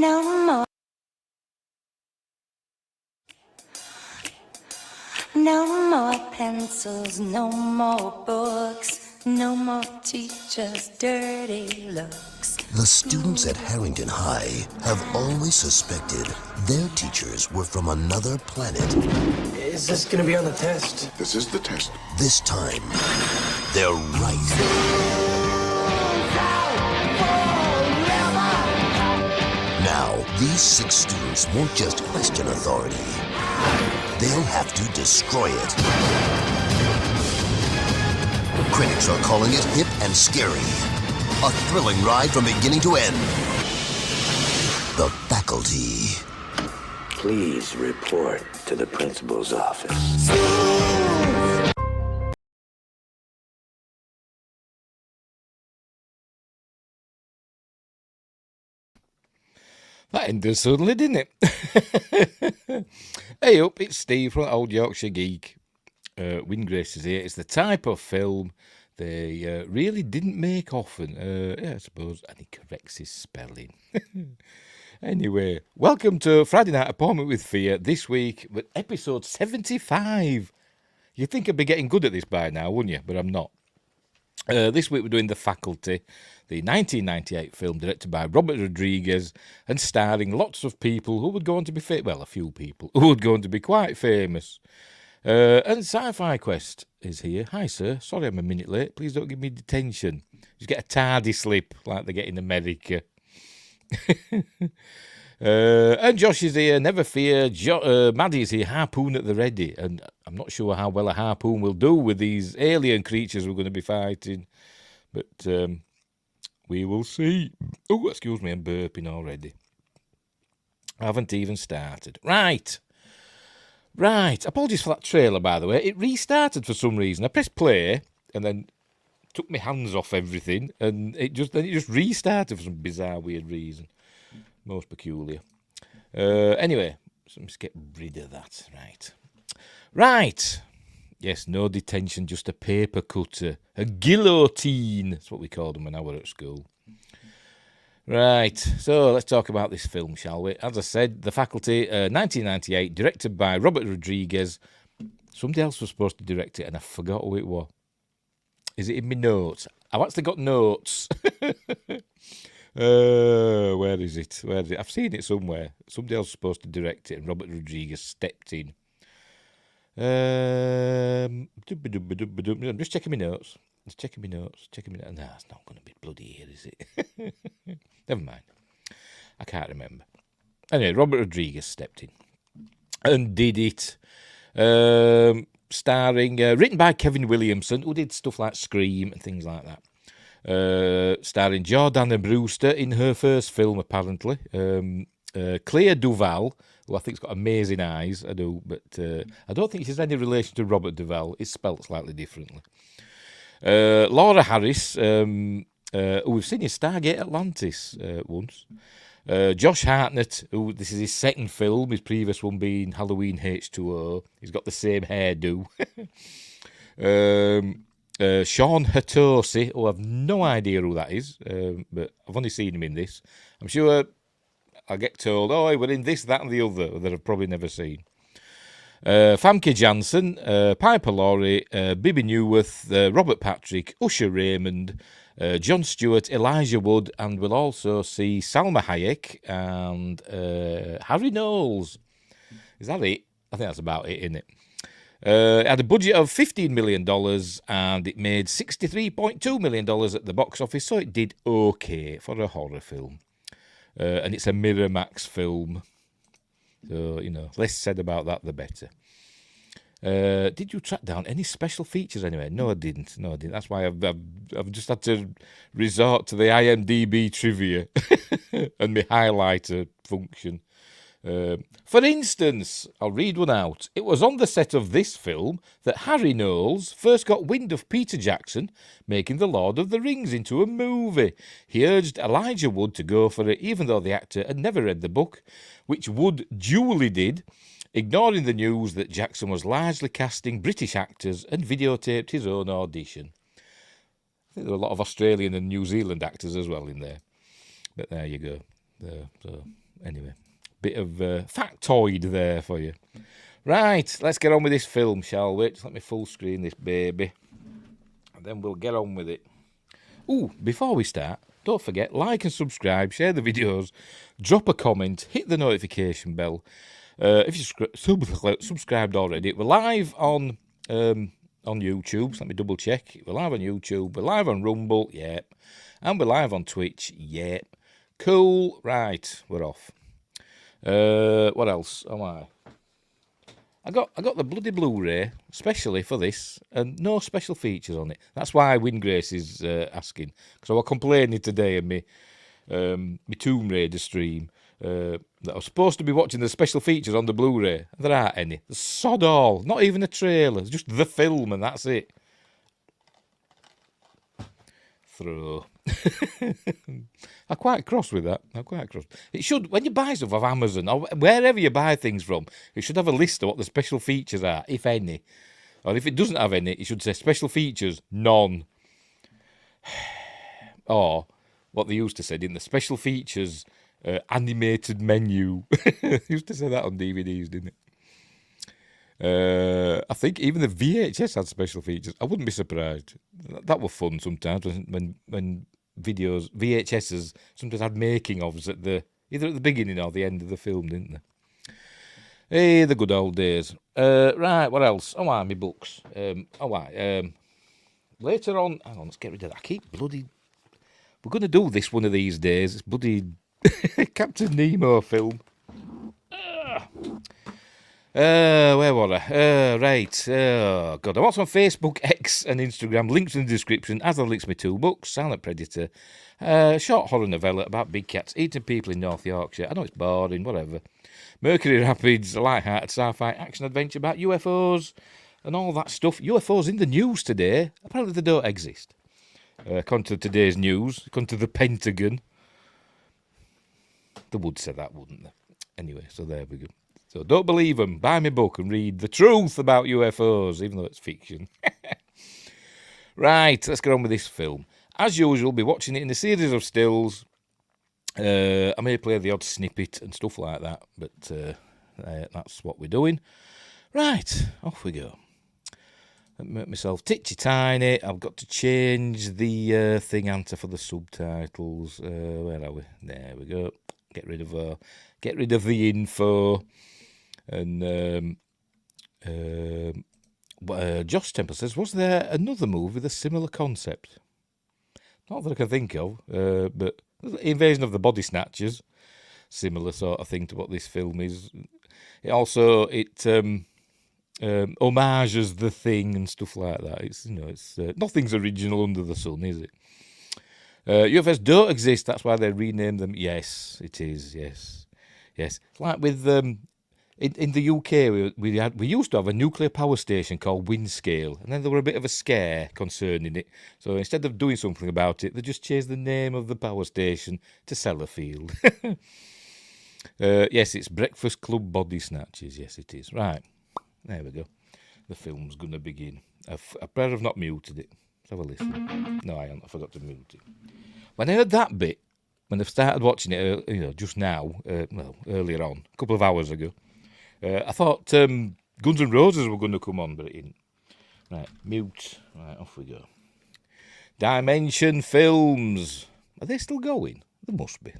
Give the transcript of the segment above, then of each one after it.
No more. No more pencils, no more books, no more teachers' dirty looks. The students at Harrington High have always suspected their teachers were from another planet. Is this gonna be on the test? This is the test. This time, they're right. Now, these 6 students won't just question authority. They'll have to destroy it. Critics are calling it hip and scary. A thrilling ride from beginning to end. The Faculty. Please report to the principal's office. That ended suddenly, didn't it? Hey up, it's Steve from Old Yorkshire Geek. Windgrace is here. It's the type of film they really didn't make often. Yeah, I suppose. And he corrects his spelling. Anyway, welcome to Friday Night Appointment with Fear. This week, with episode 75. You'd think I'd be getting good at this by now, wouldn't you? But I'm not. This week we're doing The Faculty, the 1998 film directed by Robert Rodriguez and starring lots of people who would go on to be a few people who would go on to be quite famous. And Sci-Fi Quest is here. Hi, sir. Sorry I'm a minute late. Please don't give me detention. Just get a tardy slip like they get in America. And Josh is here. Never fear. Maddie's here. Harpoon at the ready. And I'm not sure how well a harpoon will do with these alien creatures we're going to be fighting. But we will see. Oh, excuse me. I'm burping already. I haven't even started. Right. Apologies for that trailer, by the way. It restarted for some reason. I pressed play and then took my hands off everything, and it just restarted for some bizarre, weird reason. Most peculiar. Anyway, so let's get rid of that. Right. Yes, no detention, just a paper cutter. A guillotine. That's what we called them when I were at school. Right, so let's talk about this film, shall we? As I said, The Faculty, 1998, directed by Robert Rodriguez. Somebody else was supposed to direct it, and I forgot who it was. Is it in my notes? I've actually got notes. Where is it? I've seen it somewhere. Somebody else was supposed to direct it, and Robert Rodriguez stepped in. I'm just checking my notes. Nah, it's not going to be bloody here, is it? Never mind. I can't remember. Anyway, Robert Rodriguez stepped in and did it. Starring, written by Kevin Williamson, who did stuff like Scream and things like that. Starring Jordana Brewster in her first film, apparently. Claire Duvall, who I think's got amazing eyes, I do, but I don't think she's any relation to Robert Duvall. It's spelt slightly differently. Laura Harris, who we've seen in Stargate Atlantis once. Josh Hartnett, who this is his second film, his previous one being Halloween H2O. He's got the same hairdo. Sean Hatosi, who I've no idea who that is, but I've only seen him in this. I'm sure I'll get told, oh, we're in this, that and the other, that I've probably never seen. Famke Janssen, Piper Laurie, Bibi Newworth, Robert Patrick, Usher Raymond, Jon Stewart, Elijah Wood, and we'll also see Salma Hayek and Harry Knowles. Is that it? I think that's about it, isn't it? It had a budget of $15 million and it made $63.2 million at the box office, so it did okay for a horror film. And it's a Miramax film. So, less said about that, the better. Did you track down any special features anyway? No, I didn't. That's why I've just had to resort to the IMDb trivia and my highlighter function. For instance, I'll read one out. It was on the set of this film that Harry Knowles first got wind of Peter Jackson making The Lord of the Rings into a movie. He urged Elijah Wood to go for it, even though the actor had never read the book, which Wood duly did, ignoring the news that Jackson was largely casting British actors and videotaped his own audition. I think there were a lot of Australian and New Zealand actors as well in there. But there you go. So anyway, bit of factoid there for you. Right, let's get on with this film, shall we? Just let me full screen this baby, and then we'll get on with it. Ooh, before we start, don't forget, like and subscribe, share the videos, drop a comment, hit the notification bell. If you subscribed already, we're live on YouTube. So let me double check. We're live on YouTube. We're live on Rumble. Yep. And we're live on Twitch. Yep. Cool. Right. We're off. What else am I? I got the bloody Blu-ray, especially for this, and no special features on it. That's why Wingrace is asking. Because I was complaining today in my Tomb Raider stream that I was supposed to be watching the special features on the Blu-ray. There aren't any. There's sod all. Not even a trailer. It's just the film and that's it. Throw. I'm quite cross with that. I'm quite cross. It should, when you buy stuff off Amazon or wherever you buy things from, it should have a list of what the special features are, if any. Or if it doesn't have any, it should say special features, none. Or what they used to say, didn't the special features animated menu. They used to say that on DVDs, didn't it? I think even the VHS had special features. I wouldn't be surprised. That was fun sometimes when videos, VHSs, sometimes had making-ofs at either at the beginning or the end of the film, didn't they? Hey, the good old days. Right, what else? Oh, my books. Later on, hang on, let's get rid of that. I keep bloody... We're going to do this one of these days. It's bloody Captain Nemo film. Where was I? Right. God, I'm also on Facebook, X, and Instagram. Links in the description, as are links to my 2 books, Silent Predator, short horror novella about big cats eating people in North Yorkshire. I know it's boring, whatever. Mercury Rapids, a light-hearted sci-fi action adventure about UFOs and all that stuff. UFOs in the news today. Apparently they don't exist. According to today's news, according to the Pentagon. They would say that, wouldn't they? Anyway, so there we go. So don't believe them. Buy my book and read the truth about UFOs, even though it's fiction. Right, let's get on with this film. As usual, be watching it in a series of stills. I may play the odd snippet and stuff like that, but that's what we're doing. Right, off we go. Make myself titchy tiny. I've got to change the thing answer for the subtitles. Where are we? There we go. Get rid of the info. And Josh Temple says, was there another movie with a similar concept? Not that I can think of, but Invasion of the Body Snatchers, similar sort of thing to what this film is. It also homages The Thing and stuff like that. It's nothing's original under the sun, is it? UFOs don't exist. That's why they renamed them. Yes, it is. Yes. Like with in the UK, we used to have a nuclear power station called Windscale, and then there were a bit of a scare concerning it. So instead of doing something about it, they just changed the name of the power station to Sellafield. Yes, it's Breakfast Club Body Snatchers. Yes, it is. Right, there we go. The film's going to begin. I better have not muted it. Let's have a listen. No, I haven't. I forgot to mute it. When I heard that bit, when I started watching it, just now, earlier on, a couple of hours ago, I thought Guns N' Roses were going to come on, but it didn't. Right, mute. Right, off we go. Dimension Films. Are they still going? They must be.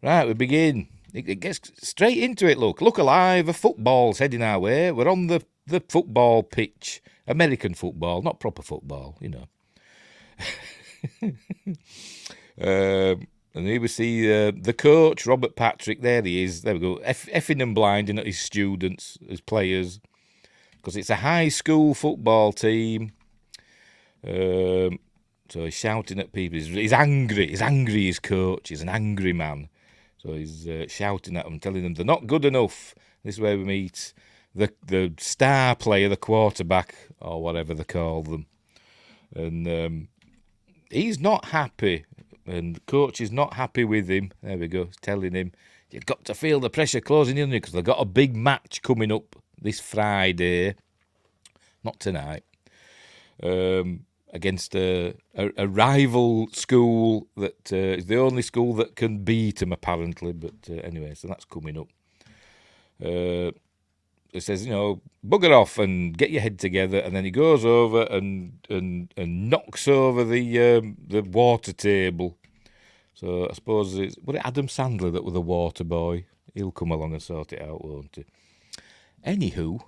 Right, we begin. It gets straight into it, look. Look alive, a football's heading our way. We're on the football pitch. American football, not proper football, And here we see the coach, Robert Patrick. There he is. There we go. Effing and blinding at his students, his players. Because it's a high school football team. So he's shouting at people. He's angry. He's angry, his coach. He's an angry man. So he's shouting at them, telling them they're not good enough. This is where we meet the star player, the quarterback, or whatever they call them. And he's not happy. And the coach is not happy with him. There we go, telling him, you've got to feel the pressure closing in on you because they've got a big match coming up this Friday. Not tonight. against a rival school that is the only school that can beat them, apparently. But anyway, so that's coming up. It says, bugger off and get your head together, and then he goes over and knocks over the water table. So I suppose was it Adam Sandler that was the water boy? He'll come along and sort it out, won't he? Anywho,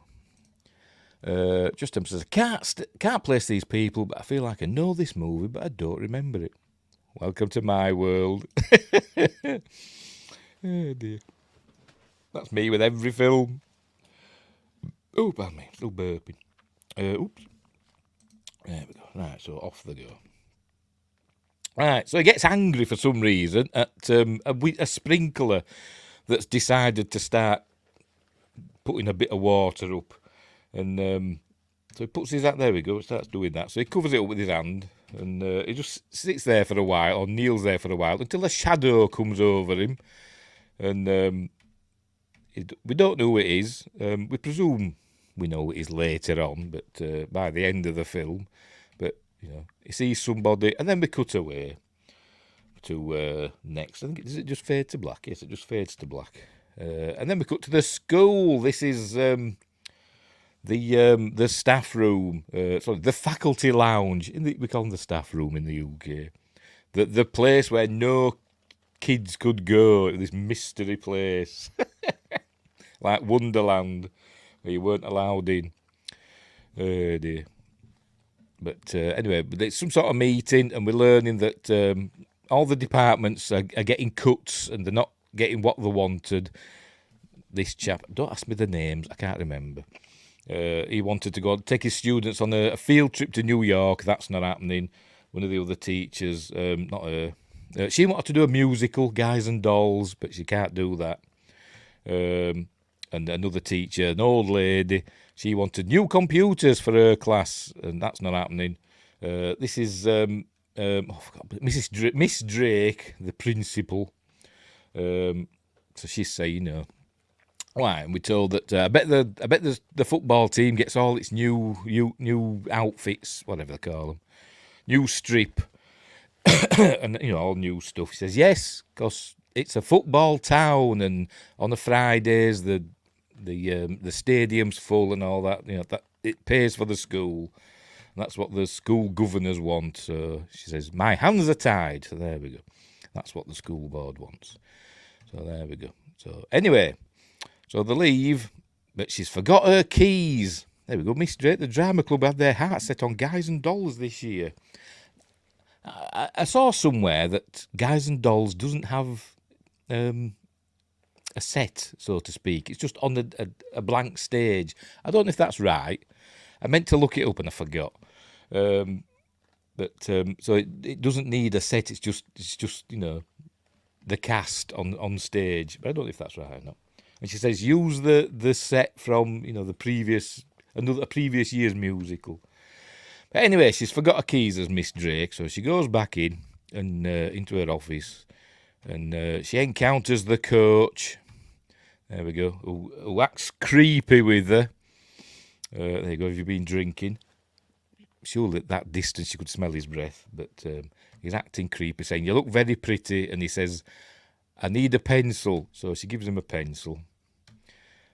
just says, can't place these people, but I feel like I know this movie, but I don't remember it. Welcome to my world. Oh dear. That's me with every film. Oh, pardon me, still burping. Oops. There we go. Right, so off they go. Right, so he gets angry for some reason at a sprinkler that's decided to start putting a bit of water up. And so he puts his hand, there we go, starts doing that. So he covers it up with his hand, and he just sits there for a while, or kneels there for a while, until a shadow comes over him. And we don't know who it is. We presume we know who it is later on, but by the end of the film. But, he sees somebody, and then we cut away to next. I think, does it just fade to black? Yes, it just fades to black. And then we cut to the school. This is the staff room, the faculty lounge. We call them the staff room in the UK. The place where no kids could go, this mystery place. Like Wonderland, where you weren't allowed in. Oh dear. But anyway, it's some sort of meeting, and we're learning that all the departments are getting cuts, and they're not getting what they wanted. This chap, don't ask me the names, I can't remember. He wanted to go take his students on a field trip to New York. That's not happening. One of the other teachers, not her, she wanted to do a musical, Guys and Dolls, but she can't do that. And another teacher, an old lady, she wanted new computers for her class, and that's not happening. This is Miss Drake, the principal. So she's saying, why? And we're told that I bet the football team gets all its new outfits, whatever they call them, new strip, and all new stuff. She says yes, because it's a football town, and on the Fridays the stadium's full and all that. That it pays for the school. And that's what the school governors want. So she says, my hands are tied. So there we go. That's what the school board wants. So there we go. So anyway, so they leave, but she's forgot her keys. There we go. Miss Drake, the drama club had their heart set on Guys and Dolls this year. I saw somewhere that Guys and Dolls doesn't have a set, so to speak. It's just on a blank stage. I don't know if that's right. I meant to look it up and I forgot. So it doesn't need a set. It's just the cast on stage. But I don't know if that's right or not. And she says use the set from a previous year's musical. But anyway, she's forgot her keys as Miss Drake, so she goes back in and into her office, and she encounters the coach. There we go. Who acts creepy with her. There you go. Have you been drinking? Surely at that distance you could smell his breath, but he's acting creepy, saying, you look very pretty, and he says, I need a pencil. So she gives him a pencil.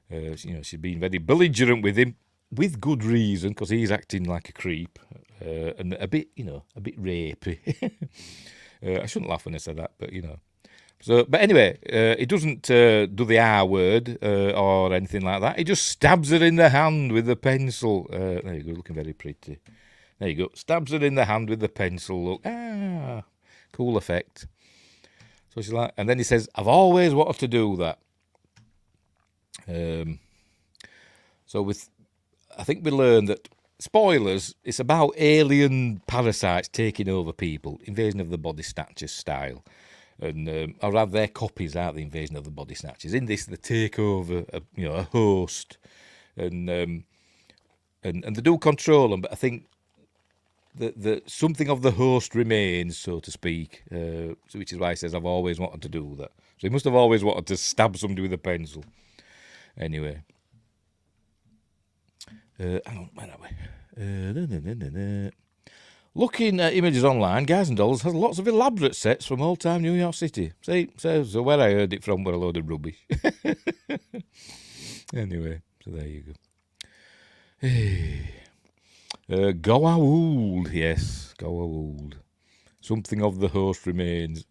She's been very belligerent with him, with good reason, because he's acting like a creep, and a bit rapey. I shouldn't laugh when I said that, but So, but anyway, he doesn't do the R word or anything like that. He just stabs her in the hand with the pencil. There you go, looking very pretty. There you go, stabs her in the hand with the pencil. Look, cool effect. So she's like, and then he says, I've always wanted to do that. I think we learned that, spoilers, it's about alien parasites taking over people, Invasion of the Body Snatchers style. And or rather, their copies are the Invasion of the Body Snatchers. In this, they take over a host, and they do control them. But I think that something of the host remains, so to speak. Which is why he says, I've always wanted to do that. So he must have always wanted to stab somebody with a pencil. Anyway, hang on, where are we? Looking at images online, Guys and Dolls has lots of elaborate sets from old-time New York City. See, so where I heard it from were a load of rubbish. Anyway, so there you go. Hey. Goa Wold, yes, Goa Wold. Something of the host remains.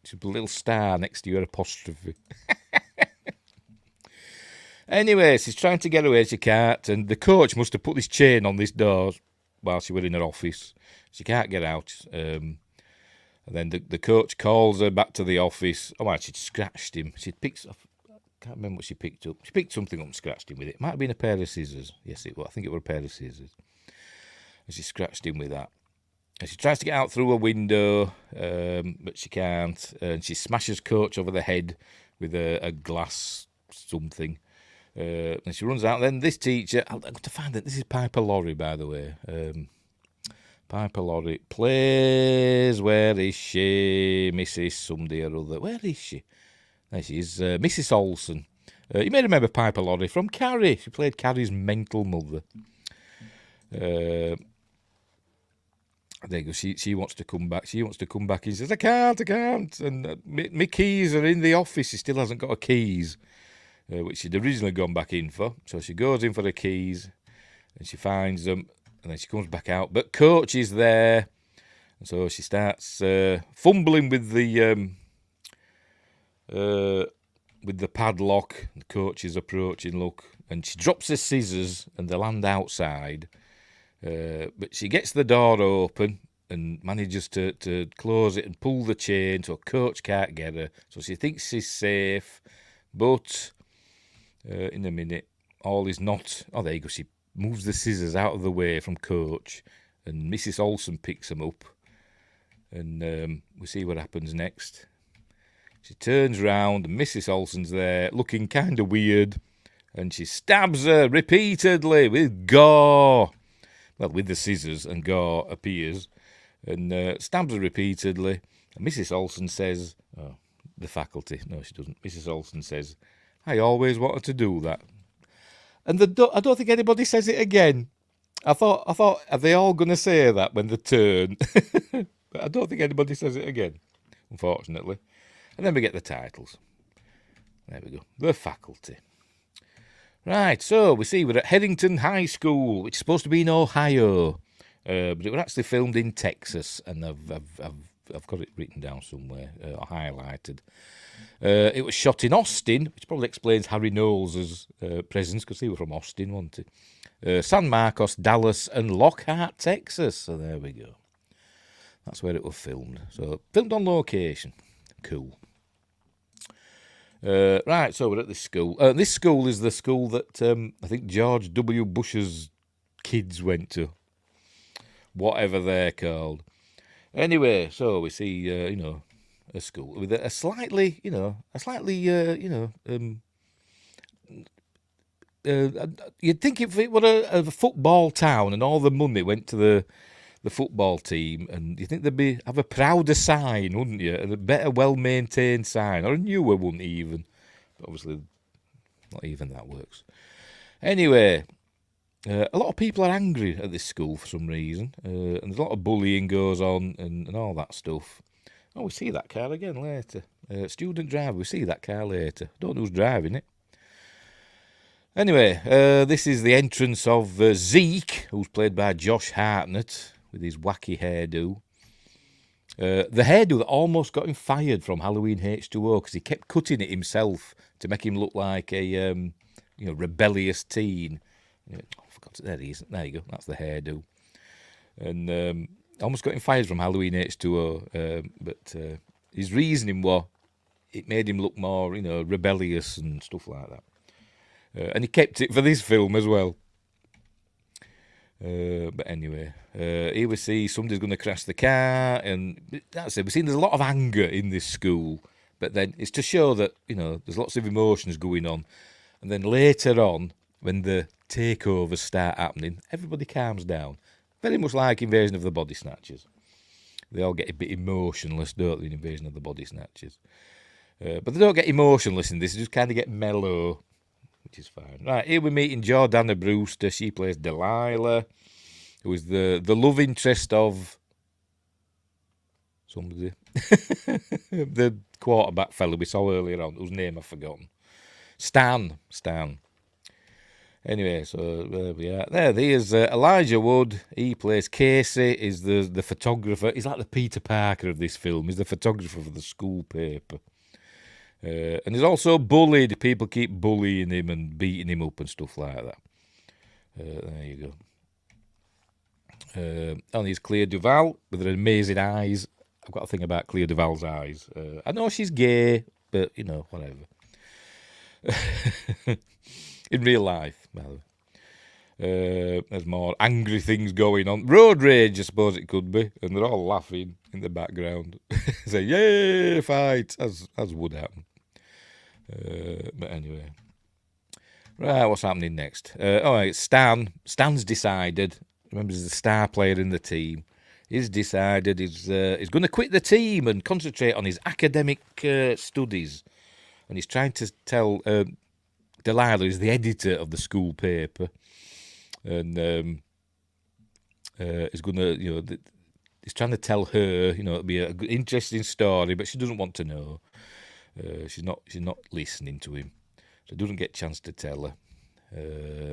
Should put a little star next to your apostrophe. Anyway, she's trying to get away, she can't, and the coach must have put this chain on this door while she was in her office. She can't get out. And then the coach calls her back to the office. Oh, well, she'd scratched him. She'd picked up, I can't remember what she picked up. She picked something up and scratched him with it. Might have been a pair of scissors. Yes, it was. I think it was a pair of scissors. And she scratched him with that. And she tries to get out through a window, but she can't. And she smashes coach over the head with a glass something. And she runs out. Then this teacher, I've got to find that this is Piper Laurie, by the way. Piper Laurie plays, where is she? Mrs. Somebody or other. Where is she? There she is, Mrs. Olsen. You may remember Piper Laurie from Carrie. She played Carrie's mental mother. There you go. She wants to come back. She wants to come back. He says, I can't. And my keys are in the office. She still hasn't got her keys. Which she'd originally gone back in for. So she goes in for her keys, and she finds them, and then she comes back out. But coach is there, and so she starts fumbling with the padlock. The coach is approaching, look, and she drops her scissors, and they land outside. But she gets the door open and manages to close it and pull the chain, so coach can't get her. So she thinks she's safe, but... in a minute, all is not... Oh, there you go. She moves the scissors out of the way from coach, and Mrs. Olsen picks them up. And we see what happens next. She turns round, and Mrs. Olsen's there, looking kind of weird, and she stabs her repeatedly with gore. Well, with the scissors, and gore appears, and stabs her repeatedly. And Mrs. Olsen says... Oh, the faculty. No, she doesn't. Mrs. Olsen says... I always wanted to do that. And I don't think anybody says it again. I thought, are they all going to say that when they turn? But I don't think anybody says it again, unfortunately. And then we get the titles. There we go. The faculty. Right, so we see we're at Herington High School, which is supposed to be in Ohio. But it was actually filmed in Texas, and I've got it written down somewhere, highlighted. It was shot in Austin, which probably explains Harry Knowles' presence, because he was from Austin, wasn't he? San Marcos, Dallas, and Lockhart, Texas. So there we go. That's where it was filmed. So filmed on location. Cool. Right, so we're at this school. This school is the school that I think George W. Bush's kids went to. Whatever they're called. Anyway, so we see, a school with a slightly, you'd think if it were a football town and all the money went to the football team, and you think they'd have a prouder sign, wouldn't you? And a better, well-maintained sign, or a newer one even. But obviously, not even that works. Anyway, a lot of people are angry at this school for some reason, and there's a lot of bullying goes on and all that stuff. Oh, we see that car again later. Student driver, we see that car later. Don't know who's driving it. Anyway, this is the entrance of Zeke, who's played by Josh Hartnett, with his wacky hairdo. The hairdo that almost got him fired from Halloween H2O, because he kept cutting it himself to make him look like a rebellious teen. Oh, I forgot it. There he is. There you go. That's the hairdo. And almost got him fired from Halloween H2O, but his reasoning was it made him look more, rebellious and stuff like that. And he kept it for this film as well. But anyway, here we see somebody's going to crash the car, and that's it. We've seen there's a lot of anger in this school, but then it's to show that, there's lots of emotions going on. And then later on, when the takeovers start happening, everybody calms down. Very much like Invasion of the Body Snatchers. They all get a bit emotionless, don't they, in Invasion of the Body Snatchers. But they don't get emotionless in this, they just kind of get mellow, which is fine. Right, here we're meeting Jordana Brewster. She plays Delilah. who is the love interest of somebody. The quarterback fellow we saw earlier on, whose name I've forgotten. Stan. Anyway, so there we are. There's Elijah Wood. He plays Casey, is the photographer. He's like the Peter Parker of this film. He's the photographer for the school paper. And he's also bullied. People keep bullying him and beating him up and stuff like that. There you go. And he's Claire Duval with her amazing eyes. I've got a thing about Claire Duval's eyes. I know she's gay, but, you know, whatever. In real life, by the way. There's more angry things going on. Road rage, I suppose it could be. And they're all laughing in the background. Say, yay, fight, as would happen. But anyway. Right, what's happening next? All right, Stan's decided. Remember, he's the star player in the team. He's decided he's going to quit the team and concentrate on his academic studies. And he's trying to tell Delilah, who's the editor of the school paper, and he's going to, you know, he's trying to tell her, you know, it'll be an interesting story, but she doesn't want to know. She's not listening to him, so he doesn't get a chance to tell her.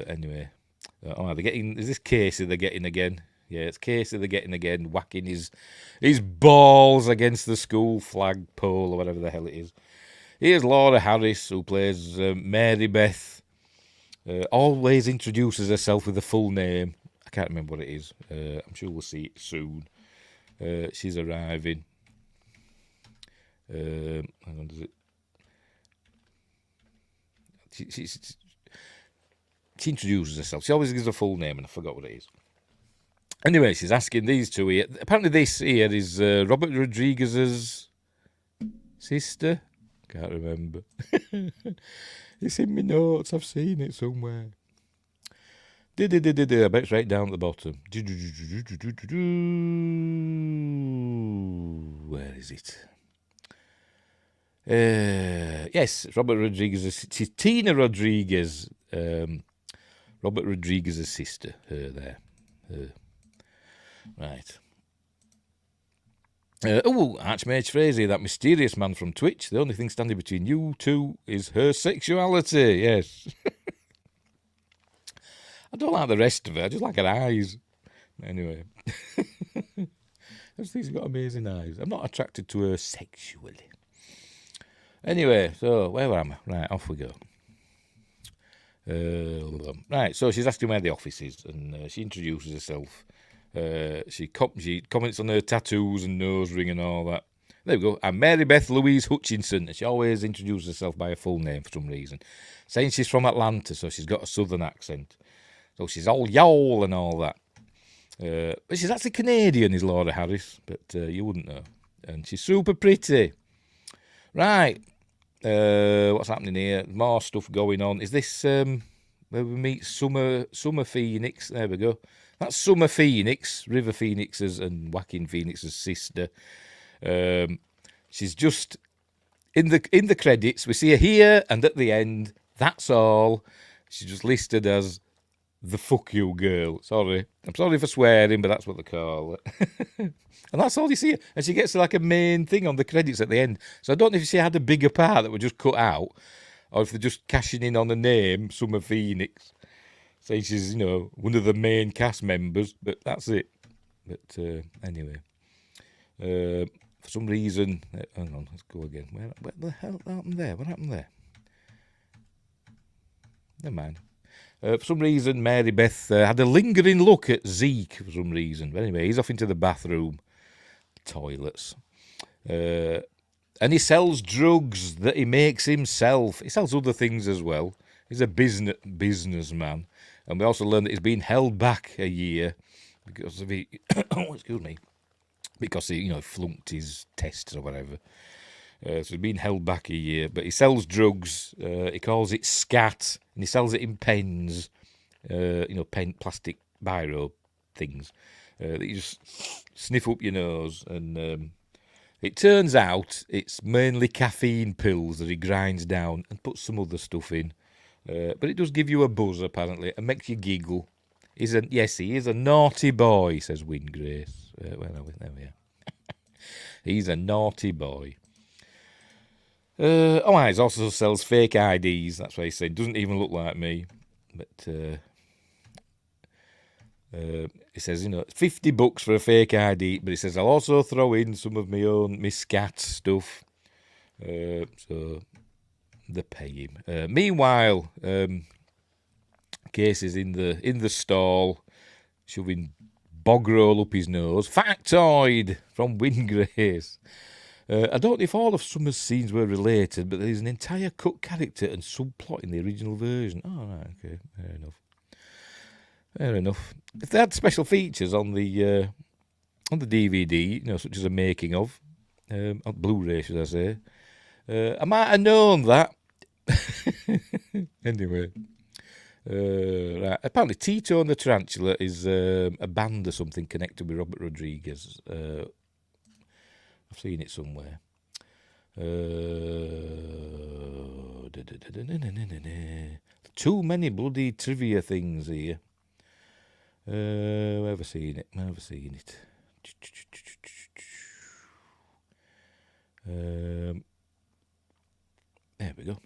Anyway, they're getting. Is this Casey they're getting again? Yeah, it's Casey they're getting again, whacking his balls against the school flag pole or whatever the hell it is. Here's Laura Harris, who plays Mary Beth. Always introduces herself with a full name. I can't remember what it is. I'm sure we'll see it soon. She's arriving. Hang on, does it? She introduces herself. She always gives a full name, and I forgot what it is. Anyway, she's asking these two here. Apparently, this here is Robert Rodriguez's sister. Can't remember. It's in my notes. I've seen it somewhere. I bet it's right down at the bottom. Where is it? Yes, Robert Rodriguez's. She's Tina Rodriguez. Robert Rodriguez's sister. Her there. Right. Archmage Fraser, that mysterious man from Twitch. The only thing standing between you two is her sexuality. Yes. I don't like the rest of her. I just like her eyes. Anyway. I just think she's got amazing eyes. I'm not attracted to her sexually. Anyway, so where am I? Right, off we go. Right, so she's asking where the office is, and she introduces herself. She comments on her tattoos and nose ring and all that. There we go. I'm Mary Beth Louise Hutchinson, and she always introduces herself by a full name for some reason, saying she's from Atlanta, so she's got a southern accent. So she's all y'all and all that. But she's actually Canadian, is Laura Harris, but you wouldn't know. And she's super pretty. Right. What's happening here? More stuff going on. Is this where we meet Summer Phoenix? There we go. That's Summer Phoenix, River Phoenix's and Joaquin Phoenix's sister. She's just in the credits. We see her here and at the end. That's all. She's just listed as the fuck you girl. Sorry, I'm sorry for swearing, but that's what they call it. And that's all you see. And she gets like a main thing on the credits at the end. So I don't know if she had a bigger part that were just cut out, or if they're just cashing in on the name Summer Phoenix. Saying she's, you know, one of the main cast members, but that's it. But anyway, for some reason, hang on, let's go again. Where the hell happened there? What happened there? Never mind. For some reason, Mary Beth had a lingering look at Zeke for some reason. But anyway, he's off into the bathroom, toilets. And he sells drugs that he makes himself. He sells other things as well. He's a businessman. And we also learned that he's been held back a year because of because he, you know, flunked his tests or whatever. So he's been held back a year. But he sells drugs. He calls it scat, and he sells it in pens. Plastic biro things that you just sniff up your nose. And it turns out it's mainly caffeine pills that he grinds down and puts some other stuff in. But it does give you a buzz, apparently, and makes you giggle. Yes, he is a naughty boy, says Windgrace. Where are we? There we are. He's a naughty boy. He also sells fake IDs. That's what he said. Doesn't even look like me. But he says, 50 bucks for a fake ID. But he says, I'll also throw in some of my own Miscat stuff. So they pay him. Meanwhile, Casey's in the stall, shoving bog roll up his nose. Factoid from Windgrace. I don't know if all of Summer's scenes were related, but there's an entire cut character and subplot in the original version. Oh, right, okay, fair enough. If they had special features on the DVD, such as a making of, on Blu-ray, should I say, I might have known that. Anyway. Right. Apparently, Tito and the Tarantula is a band or something connected with Robert Rodriguez. I've seen it somewhere. Too many bloody trivia things here. Where have I seen it? There we go.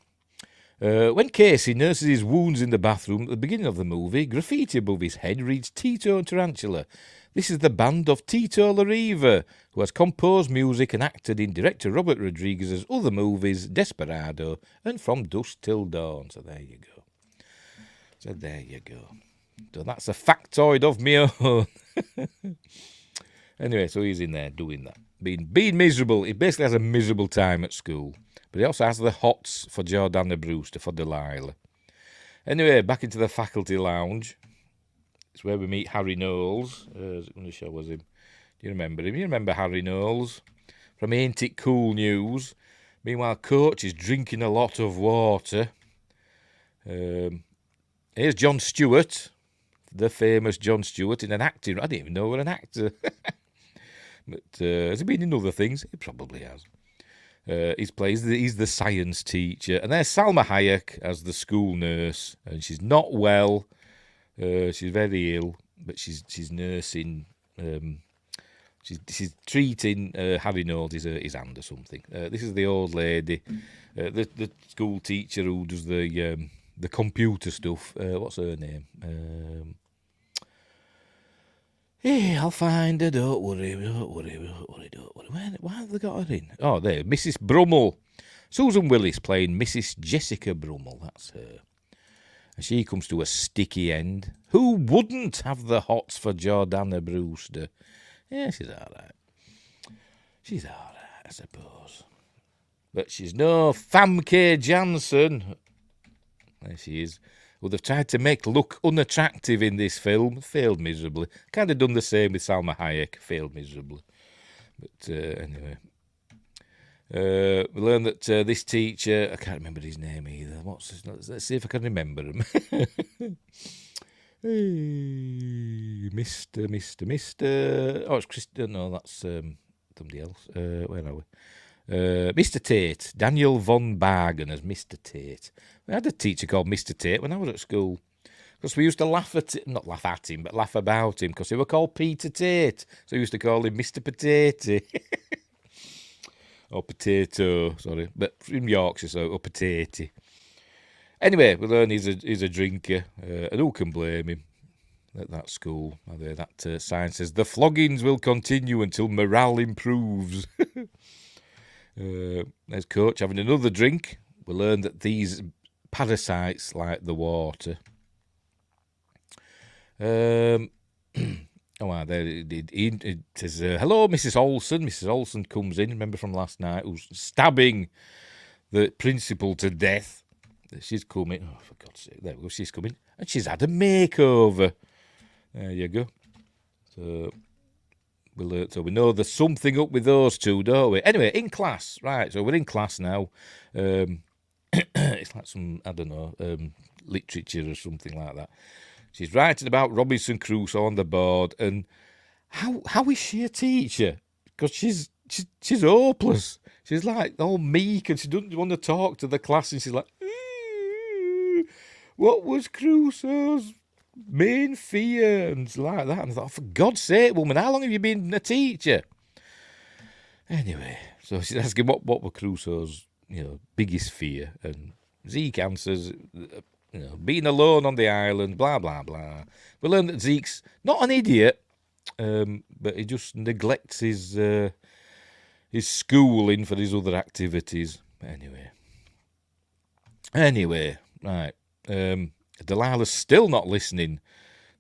When Casey nurses his wounds in the bathroom at the beginning of the movie, graffiti above his head reads Tito and Tarantula. This is the band of Tito Lariva, who has composed music and acted in director Robert Rodriguez's other movies, Desperado and From Dusk Till Dawn. So there you go. So that's a factoid of my own. Anyway, so he's in there doing that. Being miserable. He basically has a miserable time at school. But he also has the hots for Jordana Brewster, for Delilah. Anyway, back into the faculty lounge. It's where we meet Harry Knowles. Is it going to show us him? Do you remember him? You remember Harry Knowles from Ain't It Cool News? Meanwhile, Coach is drinking a lot of water. Here's Jon Stewart, the famous Jon Stewart, in an acting. I didn't even know he was an actor. But has he been in other things? He probably has. He's the science teacher. And there's Salma Hayek as the school nurse. And she's not well. She's very ill, but she's nursing. She's treating Harry Knowles his hand or something. This is the old lady, the school teacher who does the computer stuff. What's her name? Hey, I'll find her. Don't worry. Why have they got her in? Oh, there, Mrs. Brummel. Susan Willis playing Mrs. Jessica Brummel. That's her. And she comes to a sticky end. Who wouldn't have the hots for Jordana Brewster? Yeah, she's all right. I suppose. But she's no Famke Janssen. There she is. Who they've tried to make look unattractive in this film. Failed miserably. Kind of done the same with Salma Hayek. Failed miserably. But anyway. We learn that this teacher, I can't remember his name either. Let's see if I can remember him. Hey, Mr. Oh, it's Christian. No, that's somebody else. Where are we? Mr. Tate. Daniel von Bargen as Mr. Tate. We had a teacher called Mr. Tate when I was at school. Because we used to laugh at him, but laugh about him, because he were called Peter Tate. So we used to call him Mr. Potato. Or potato, sorry. But from Yorkshire, so, or potato. Anyway, we learn he's a drinker, and who can blame him at that school? That sign says, the floggings will continue until morale improves. There's Coach having another drink. We learn that these parasites like the water. There it says, hello, Mrs. Olsen. Mrs. Olsen comes in, remember from last night, who's stabbing the principal to death. She's coming. Oh, for God's sake. There we go. She's coming. And she's had a makeover. There you go. So we know there's something up with those two, don't we? Anyway, in class. Right, so we're in class now. It's like some, I don't know, literature or something like that. She's writing about Robinson Crusoe on the board. And how is she a teacher? Because she's hopeless. She's like all meek and she doesn't want to talk to the class. And she's like, what was Crusoe's main fear and like that. And I thought, for God's sake, woman, how long have you been a teacher? Anyway, so she's asking what were Crusoe's, biggest fear, and Zeke answers, being alone on the island, blah blah blah. We learn that Zeke's not an idiot, but he just neglects his schooling for his other activities. Anyway, right. Delilah's still not listening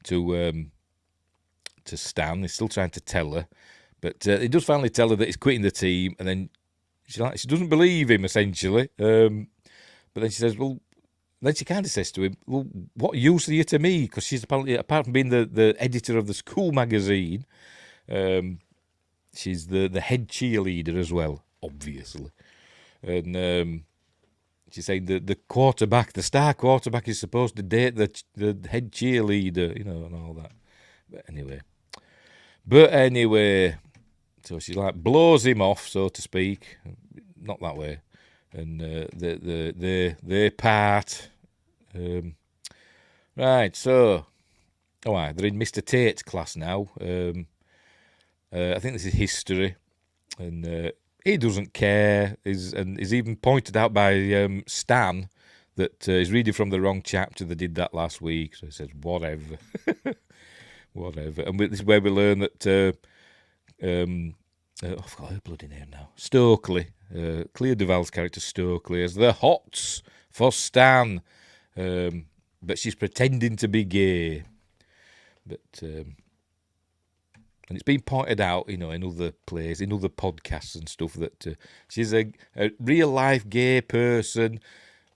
to Stan. He's still trying to tell her, but he does finally tell her that he's quitting the team, and then she doesn't believe him essentially. But then she says, well, then she kind of says to him, well, what use are you to me? Because she's apparently, apart from being the editor of the school magazine, she's the head cheerleader as well, obviously. And she's saying the quarterback, the star quarterback, is supposed to date the head cheerleader, and all that. But anyway, so she blows him off, so to speak. Not that way. And they part. Right, so they're in Mr. Tate's class now. I think this is history, and he doesn't care. Is even pointed out by Stan that he's reading from the wrong chapter. They did that last week, so he says whatever, whatever. And this is where we learn that I've got her bloody name now. Stokely, Clea Duvall's character Stokely, is the hots for Stan, but she's pretending to be gay. But and it's been pointed out, in other plays, in other podcasts and stuff, that she's a real life gay person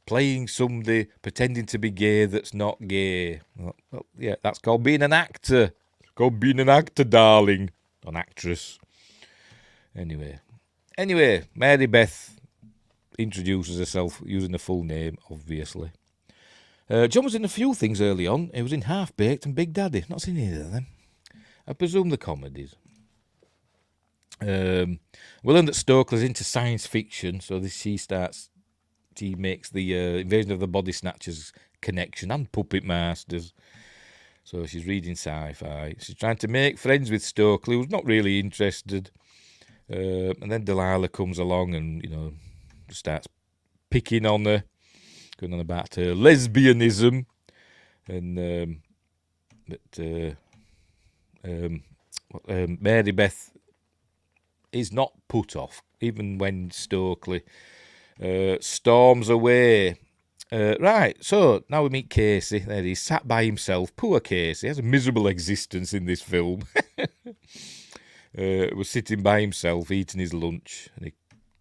playing somebody pretending to be gay that's not gay. Well, yeah, that's called being an actor. It's called being an actor, darling, an actress. Anyway, Mary Beth introduces herself using the full name, obviously. John was in a few things early on. He was in Half Baked and Big Daddy. Not seen either of them. I presume the comedies. We learn that Stokely's into science fiction, so she makes the Invasion of the Body Snatchers connection and Puppet Masters. So she's reading sci-fi. She's trying to make friends with Stokely, who's not really interested. And then Delilah comes along and, starts picking on her, going on about her lesbianism. And, Mary Beth is not put off, even when Stokely storms away. Right, so now we meet Casey. There he's sat by himself. Poor Casey, has a miserable existence in this film. Was sitting by himself, eating his lunch, and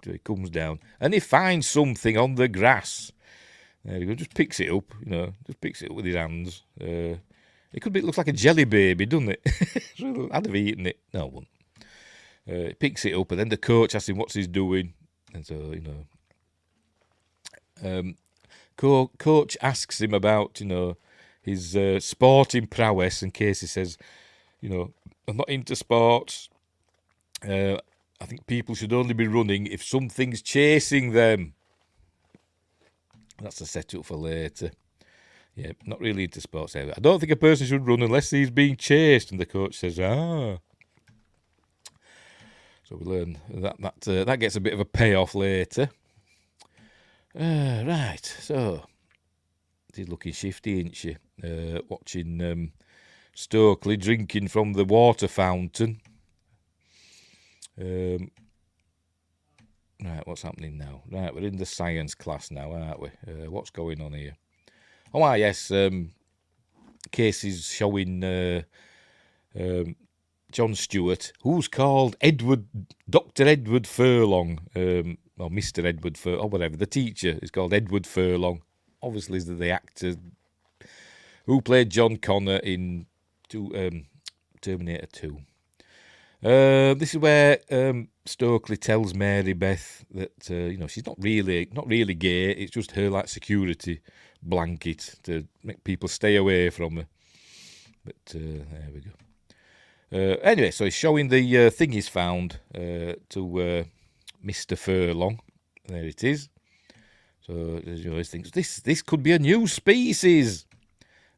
he comes down, and he finds something on the grass. There he goes, just picks it up, just picks it up with his hands. It looks like a jelly baby, doesn't it? I'd have eaten it. No, I wouldn't. He picks it up, and then the coach asks him what's he's doing. And so, coach asks him about, his sporting prowess, and Casey says, I'm not into sports. I think people should only be running if something's chasing them. That's a setup for later. Yeah, not really into sports either. I don't think a person should run unless he's being chased. And the coach says, So we learn that gets a bit of a payoff later. Right, so she's looking shifty, isn't she? Watching Stokely drinking from the water fountain. Right, what's happening now? Right, we're in the science class now, aren't we? What's going on here? Oh, yes, Casey's showing John Stewart, who's called Dr. Edward Furlong, or Mr. Edward Furlong, or whatever. The teacher is called Edward Furlong. Obviously, is the actor who played John Connor in Terminator 2. This is where Stokely tells Mary Beth that she's not really gay. It's just her security blanket to make people stay away from her. But there we go. Anyway, so he's showing the thing he's found to Mr. Furlong. There it is. So he thinks this could be a new species.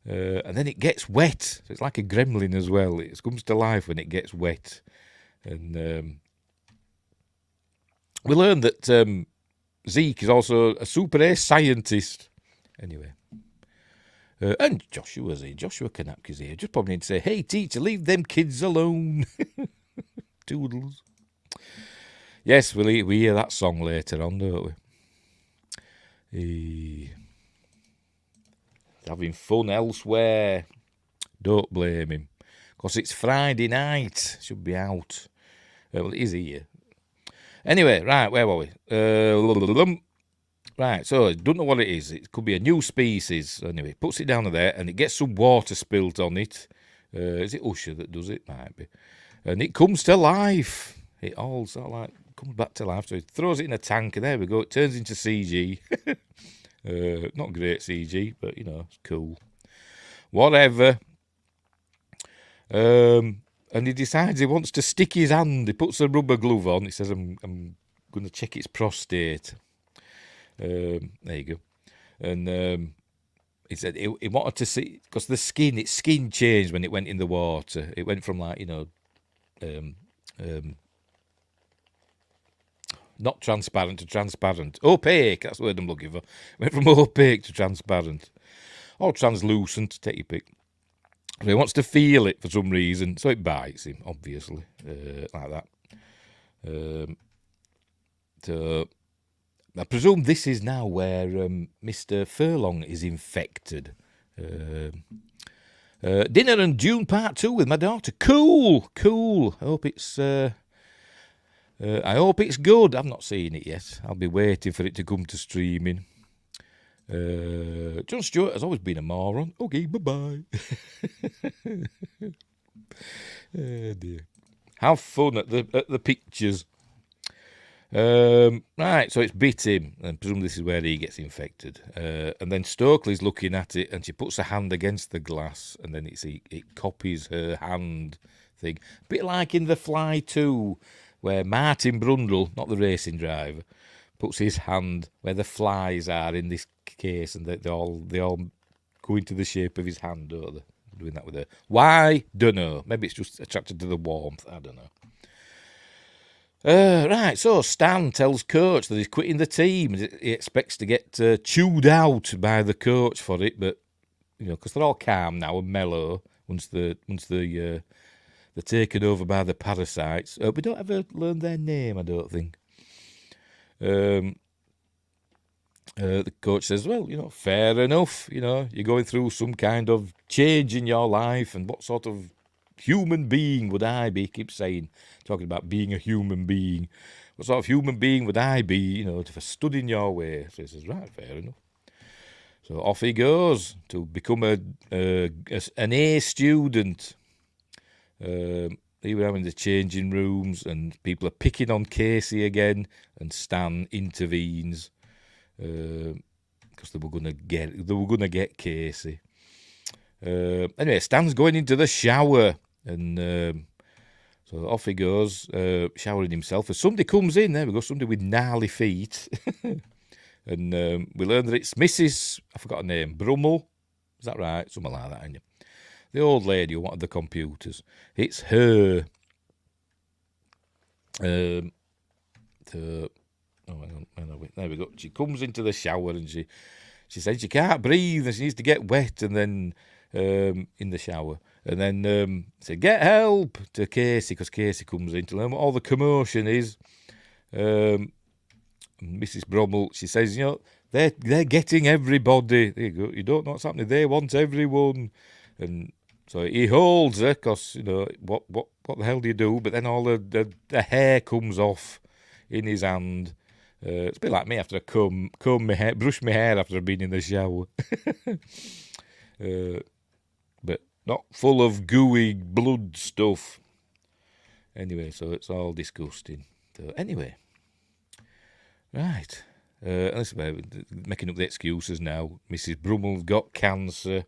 And then it gets wet. So it's like a gremlin as well. It comes to life when it gets wet. And we learned that Zeke is also a super ace scientist. Anyway. And Joshua's here. Joshua Kanapka's here. Just probably need to say, hey, teacher, leave them kids alone. Toodles. Yes, we hear that song later on, don't we? Having fun elsewhere. Don't blame him. Because it's Friday night. Should be out. Well, it is here. Anyway, right, where were we? Right, so don't know what it is. It could be a new species. Anyway, puts it down there and it gets some water spilt on it. Is it Usher that does it? Might be. And it comes to life. It all sort of like comes back to life. So he throws it in a tank and there we go. It turns into CG. Not great CG, but you know, it's cool. Whatever. And he decides he wants to stick his hand. He puts a rubber glove on. He says, I'm going to check its prostate. There you go. And he said he wanted to see, because its skin changed when it went in the water. It went from like, you know, not transparent to transparent. Opaque, that's the word I'm looking for. Went from opaque to transparent. Or translucent, take your pick. So he wants to feel it for some reason, so it bites him, obviously, like that. So I presume this is now where Mr. Furlong is infected. Dinner and Dune Part 2 with my daughter. Cool. I hope it's good. I've not seen it yet. I'll be waiting for it to come to streaming. Jon Stewart has always been a moron. Okay, bye-bye. Oh dear. Have fun at the pictures. Right, so it's bit him, and presume this is where he gets infected. And then Stokely's looking at it, and she puts her hand against the glass, and then it copies her hand thing. A bit like in The Fly 2, where Martin Brundle, not the racing driver, puts his hand where the flies are in this case, and they all go into the shape of his hand, don't they? Doing that with her. Why? Don't know. Maybe it's just attracted to the warmth. I don't know. Right, so Stan tells coach that he's quitting the team. He expects to get chewed out by the coach for it, but you know, because they're all calm now and mellow once they're taken over by the parasites. We don't ever learn their name, I don't think. The coach says, well, you know, fair enough. You know, you're going through some kind of change in your life, and what sort of human being would I be? He keeps saying, talking about being a human being. What sort of human being would I be, you know, if I stood in your way? So he says, right, fair enough. So off he goes to become an A student. They were having the changing rooms, and people are picking on Casey again, and Stan intervenes because they were gonna get Casey. Anyway, Stan's going into the shower, and so off he goes, showering himself. And somebody comes in. There we go, somebody with gnarly feet, and we learn that it's Mrs. I forgot her name, Brummel. Is that right? Something like that, ain't it? The old lady who wanted the computers. It's her. Hang on, there we go. She comes into the shower and she says she can't breathe and she needs to get wet, and then in the shower. And then said, get help to Casey, because Casey comes in to learn what all the commotion is. Mrs. Brummel, she says, you know, they're getting everybody. There you go. You don't know what's happening. They want everyone. And so he holds her, because, you know, what the hell do you do? But then all the hair comes off in his hand. It's a bit like me after I comb my hair, brush my hair after I've been in the shower. But not full of gooey blood stuff. Anyway, so it's all disgusting. So anyway, right. That's about making up the excuses now. Mrs. Brummel's got cancer.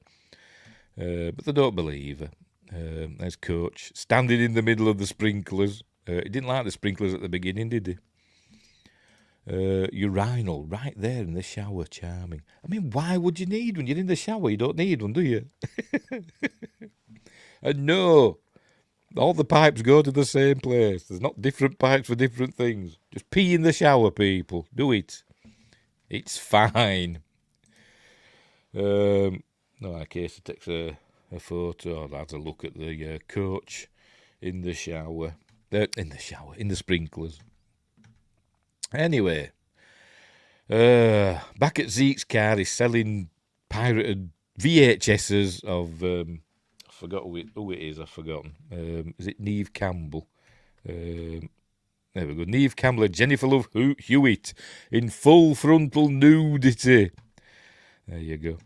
But they don't believe her. There's Coach standing in the middle of the sprinklers. He didn't like the sprinklers at the beginning, did he? urinal right there in the shower. Charming. I mean, why would you need one? You're in the shower. You don't need one, do you? And no, all the pipes go to the same place. There's not different pipes for different things. Just pee in the shower, people. Do it. It's fine. No, Casey takes a photo. I'll have a look at the coach in the shower. In the sprinklers. Anyway, back at Zeke's car, he's selling pirated VHSs of, I forgot who it is, I've forgotten. Is it Neve Campbell? There we go. Neve Campbell and Jennifer Love Hewitt in full frontal nudity. There you go.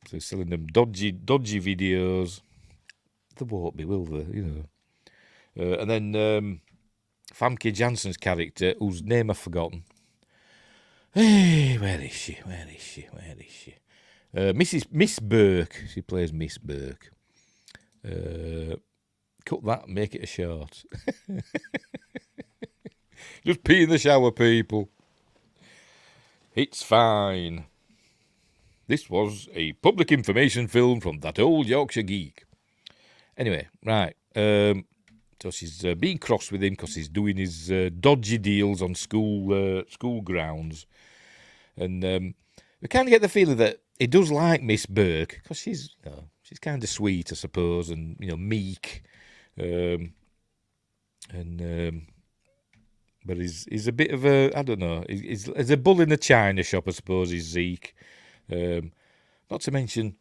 So selling them dodgy videos. There won't be, will there? You know. And then Famke Janssen's character, whose name I've forgotten. Hey, where is she? Miss Burke. She plays Miss Burke. Cut that, make it a short. Just pee in the shower, people. It's fine. This was a public information film from that old Yorkshire geek. Anyway, right. So she's being cross with him because he's doing his dodgy deals on school grounds. And we kind of get the feeling that he does like Miss Burke because she's kind of sweet, I suppose, and meek. But he's a bit of a, I don't know, he's a bull in a china shop, I suppose, is Zeke. Not to mention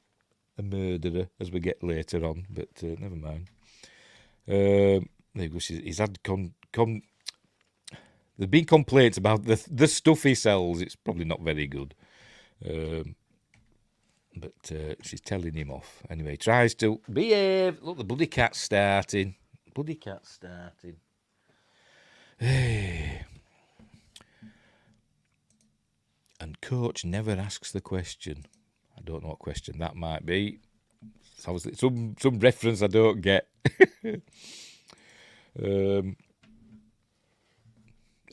a murderer, as we get later on, but never mind. There you go. He's had there's been complaints about the stuff he sells. It's probably not very good. But she's telling him off. Anyway, he tries to behave. Look, the bloody cat's starting. Hey. And Coach never asks the question. I don't know what question that might be. It's obviously some reference I don't get.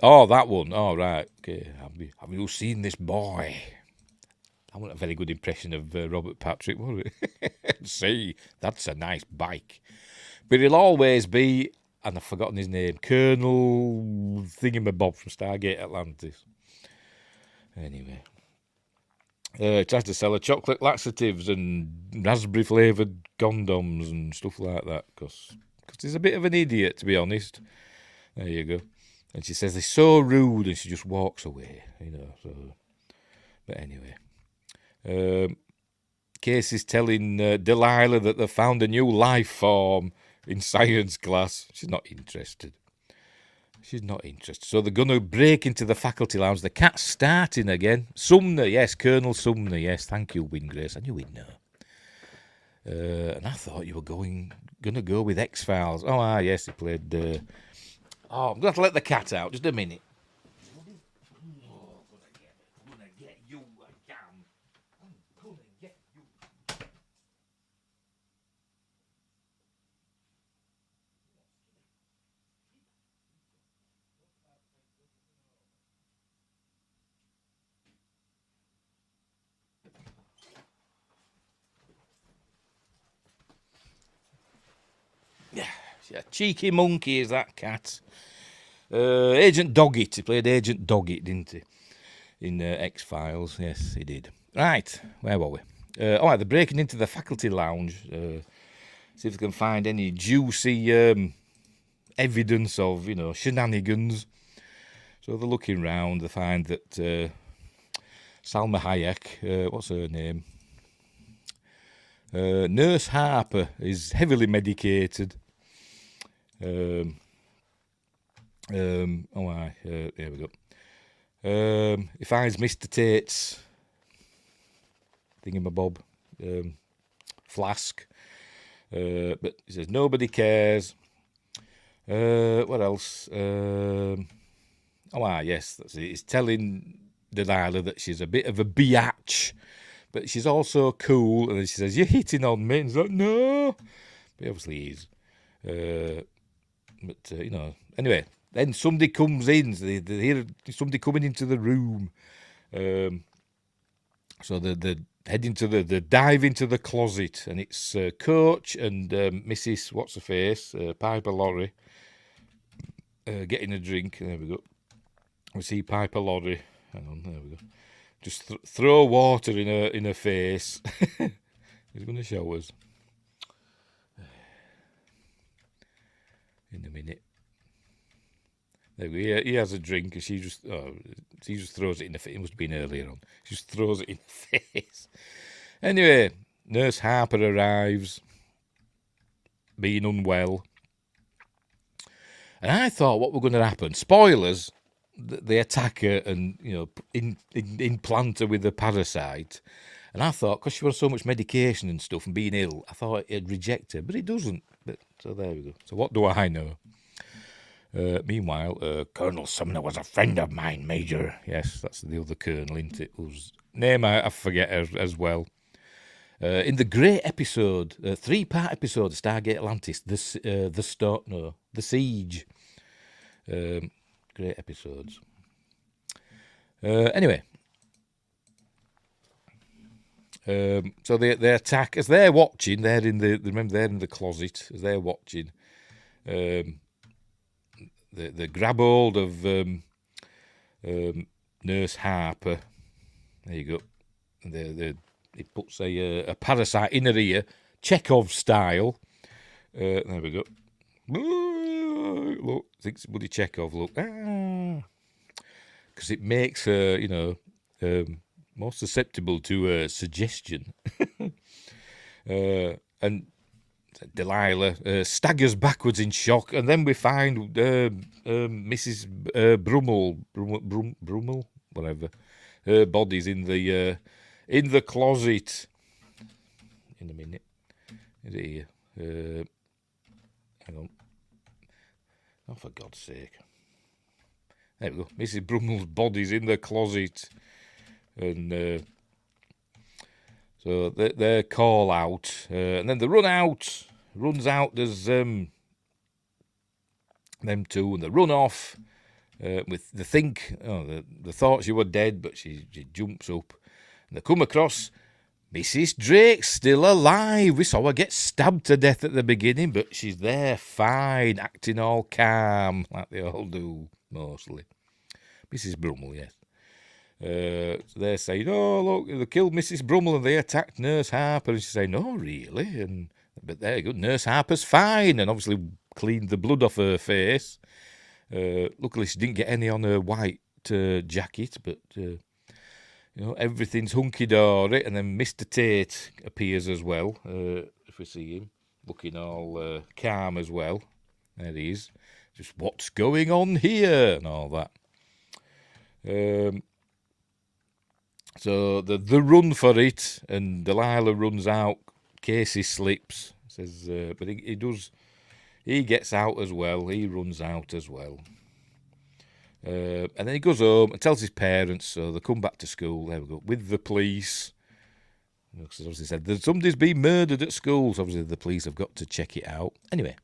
Oh, that one. Oh, right. Okay. Have you seen this boy? That wasn't a very good impression of Robert Patrick, was it? See, that's a nice bike. But he'll always be, and I've forgotten his name, Colonel Thingamabob from Stargate Atlantis. Anyway. He tries to sell her chocolate laxatives and raspberry-flavoured condoms and stuff like that, because he's a bit of an idiot, to be honest. There you go. And she says, they're so rude, and she just walks away, so. But anyway. Casey's telling Delilah that they found a new life form in science class. She's not interested. So they're going to break into the faculty lounge. The cat's starting again. Sumner, yes, Colonel Sumner, yes. Thank you, Wingrace. I knew he'd know. And I thought you were going to go with X-Files. Oh, yes, he played... I'm going to have to let the cat out. Just a minute. Yeah, cheeky monkey is that cat. Agent Doggett. He played Agent Doggett, didn't he? In X-Files. Yes, he did. Right, where were we? They're breaking into the faculty lounge. See if they can find any juicy evidence of, shenanigans. So they're looking round. They find that Salma Hayek, what's her name? Nurse Harper is heavily medicated. Here we go. He finds Mr. Tate's thingamabob flask, but he says nobody cares. What else? Yes, that's it. He's telling Delilah that she's a bit of a biatch, but she's also cool. And then she says, "You're hitting on me." And he's like, "No," but obviously he is. Anyway, then somebody comes in. They hear somebody coming into the room. So they head into the dive into the closet, and it's Coach and Mrs. What's her face, Piper Laurie, getting a drink. There we go. We see Piper Laurie. Hang on, there we go. Just throw water in her face. He's going to show us in a minute. There we go. He has a drink, and she just throws it in the face. It must have been earlier on. She just throws it in the face. Anyway, Nurse Harper arrives, being unwell, and I thought what were going to happen. Spoilers: they attack her and implant her with the parasite. And I thought, because she was on so much medication and stuff and being ill, I thought it'd reject her, but it doesn't. So there we go. So what do I know? Meanwhile, Colonel Sumner was a friend of mine, Major. Yes, that's the other colonel, isn't it? Whose name I forget as well. In the great episode, 3-part episode of Stargate Atlantis, The Siege. Great episodes. Anyway. So they attack as they're watching. They're in the closet as they're watching. They grab hold of Nurse Harper. There you go. He puts a parasite in her ear, Chekhov style. There we go. Look, thinks bloody Chekhov. Look, because it makes her, more susceptible to suggestion. And Delilah staggers backwards in shock, and then we find Mrs. Brummel, whatever. Her body's in the closet. In a minute. Is it here? Hang on. Oh, for God's sake. There we go. Mrs. Brummel's body's in the closet. And so they call out, and then they runs out, there's them two, and they run off with they thought she were dead, but she jumps up, and they come across Mrs. Drake's still alive. We saw her get stabbed to death at the beginning, but she's there fine, acting all calm, like they all do, mostly. Mrs. Brummel, yes. So they're saying, oh, look, they killed Mrs. Brummel and they attacked Nurse Harper. And she's saying, no, really? But there you go, Nurse Harper's fine, and obviously cleaned the blood off her face. Luckily, she didn't get any on her white jacket, but, everything's hunky-dory. And then Mr. Tate appears as well, if we see him, looking all calm as well. There he is. Just, what's going on here? And all that. So the run for it, and Delilah runs out. Casey slips, says, but he gets out as well. He runs out as well. And then he goes home and tells his parents, so they come back to school, there we go, with the police. Because obviously said, somebody's been murdered at school, so obviously the police have got to check it out. Anyway,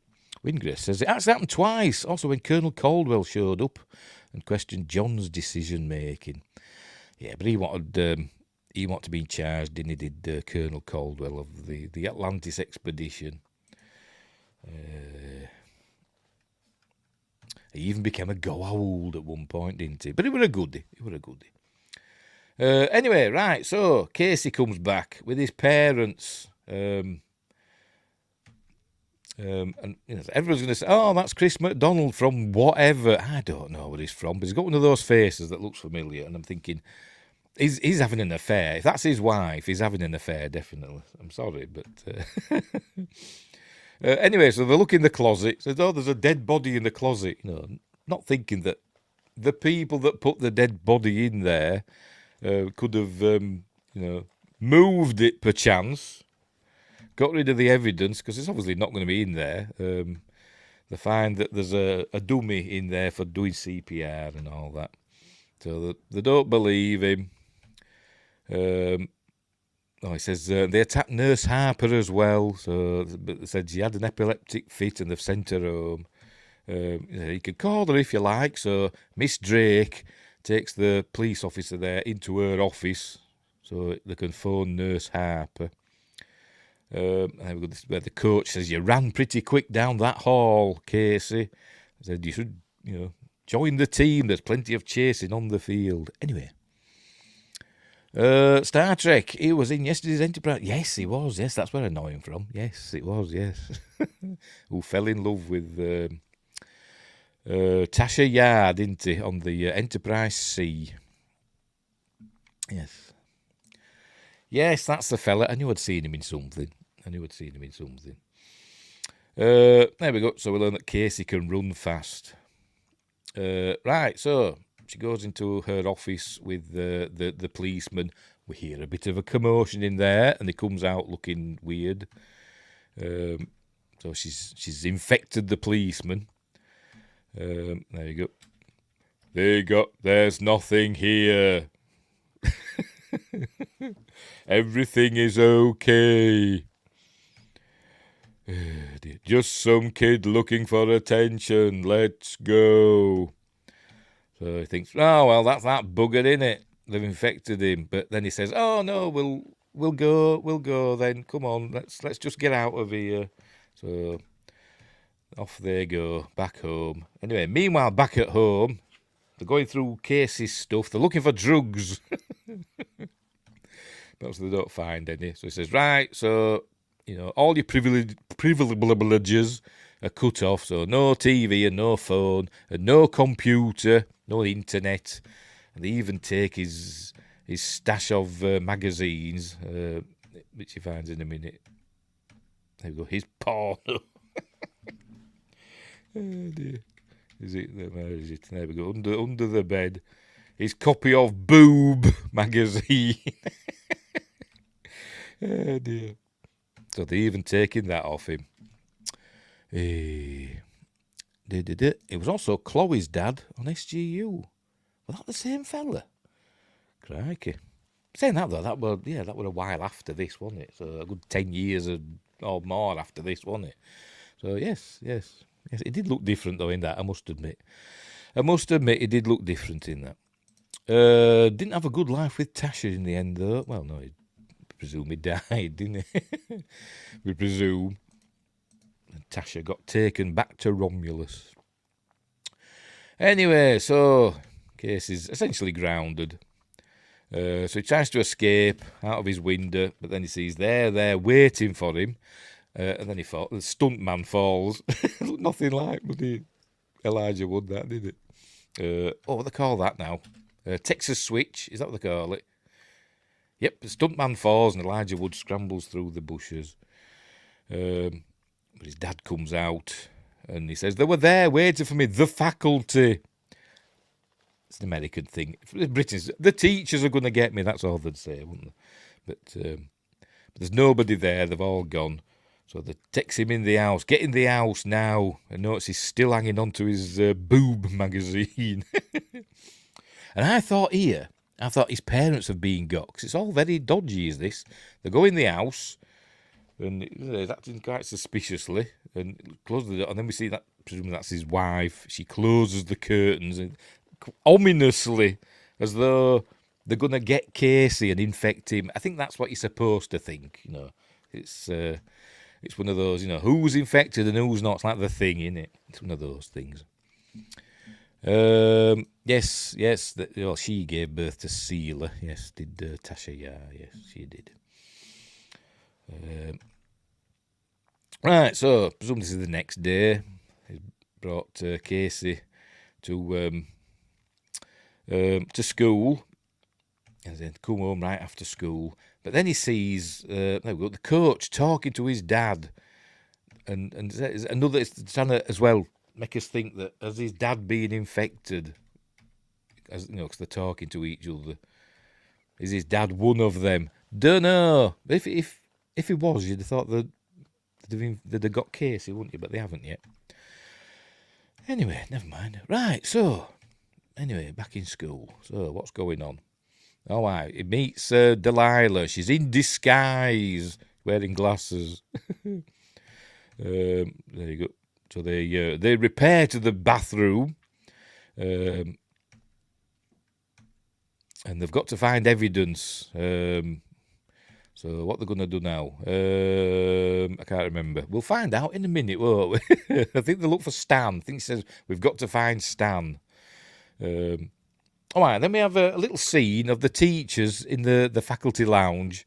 Wingris says, it actually happened twice, also when Colonel Caldwell showed up and questioned John's decision-making. Yeah, but he wanted to be in charge, didn't he? Did Colonel Caldwell of the Atlantis expedition? He even became a Goa'uld at one point, didn't he? But he were a goodie. Anyway, right. So Casey comes back with his parents, and everyone's going to say, "Oh, that's Chris McDonald from whatever." I don't know where he's from, but he's got one of those faces that looks familiar, and I'm thinking, he's having an affair. If that's his wife, he's having an affair, definitely. I'm sorry, but anyway, so they look in the closet. Says, "Oh, there's a dead body in the closet." Not thinking that the people that put the dead body in there could have, moved it perchance. Got rid of the evidence, because it's obviously not going to be in there. They find that there's a dummy in there for doing CPR and all that. So they don't believe him. He says they attacked Nurse Harper as well. So, but they said she had an epileptic fit and they've sent her home. You can call her if you like. So Miss Drake takes the police officer there into her office so they can phone Nurse Harper. And we've got this where the coach says, "You ran pretty quick down that hall, Casey." I said, "You should, join the team. There's plenty of chasing on the field." Anyway. Star Trek, he was in yesterday's Enterprise. Yes, he was. Yes, that's where I know him from. Yes, it was, yes. Who fell in love with Tasha Yard, didn't he, on the Enterprise C. Yes. Yes, that's the fella. I knew I'd seen him in something. There we go. So we learn that Casey can run fast. Right, so she goes into her office with the policeman. We hear a bit of a commotion in there, and he comes out looking weird. So she's infected the policeman. There you go. There's nothing here. Everything is okay. Just some kid looking for attention. Let's go. So he thinks, oh, well, that's that bugger, innit? They've infected him. But then he says, oh, no, we'll go then. Come on, let's just get out of here. So off they go, back home. Anyway, meanwhile, back at home, they're going through Casey's stuff. They're looking for drugs. But they don't find any. So he says, right, so, all your privileges are cut off. So no TV and no phone and no computer, no internet. And they even take his stash of magazines, which he finds in a minute. There we go, his porno. Oh dear. Where is it? There we go, under the bed. His copy of Boob magazine. Oh dear. So they're even taking that off him. It was also Chloe's dad on SGU. Was that the same fella? Crikey. Saying that though, that was a while after this, wasn't it? So a good 10 years or more after this, wasn't it? So yes, it did look different though in that, I must admit. It did look different in that. Didn't have a good life with Tasha in the end though. Well, no, I presume he died, didn't he? We presume. And Tasha got taken back to Romulus. Anyway, so Casey's essentially grounded. So he tries to escape out of his window, but then he sees there waiting for him. And then the stuntman falls. Nothing like bloody Elijah Wood, that, did it? What do they call that now? Texas Switch, is that what they call it? Yep, the stuntman falls and Elijah Wood scrambles through the bushes. But his dad comes out and he says, they were there waiting for me, the faculty. It's an American thing. Britain's, the teachers are going to get me, that's all they'd say, wouldn't they? But there's nobody there, they've all gone. So they text him in the house, get in the house now, and notice he's still hanging on to his Boob magazine. And I thought his parents have been got, because it's all very dodgy, is this? They go in the house, and he's acting quite suspiciously, and close the door, and then we see that, presumably that's his wife, she closes the curtains, and ominously, as though they're going to get Casey and infect him. I think that's what you're supposed to think, It's one of those, who's infected and who's not. It's like the Thing, isn't it? It's one of those things. Yes. She gave birth to Seela. Yes, did Tasha? Yeah, yes, she did. Right. So, presumably this is the next day. He's brought Casey to school, and then come home right after school. But then he sees the coach talking to his dad, and another is trying to as well make us think that as his dad being infected, as because they're talking to each other, is his dad one of them? Don't know. If he was, you'd have thought they'd have got Casey, wouldn't you? But they haven't yet. Anyway, never mind. Right. So, anyway, back in school. So, what's going on? All right, he meets Delilah. She's in disguise, wearing glasses. There you go. So they repair to the bathroom, and they've got to find evidence. So what they're going to do now? I can't remember. We'll find out in a minute, won't we? I think they look for Stan. I think it says we've got to find Stan. All right, then we have a little scene of the teachers in the faculty lounge.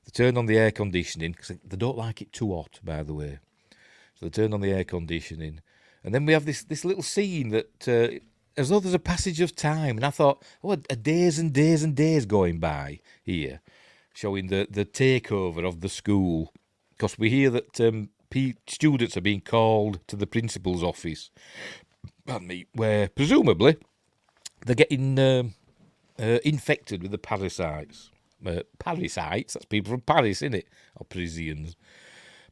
They turn on the air conditioning because they don't like it too hot, by the way. So they turn on the air conditioning. And then we have this little scene that, as though there's a passage of time. And I thought, a days and days and days going by here, showing the takeover of the school. Because we hear that students are being called to the principal's office, pardon me, where presumably they're getting infected with the parasites. Parasites, that's people from Paris, isn't it? Or Parisians.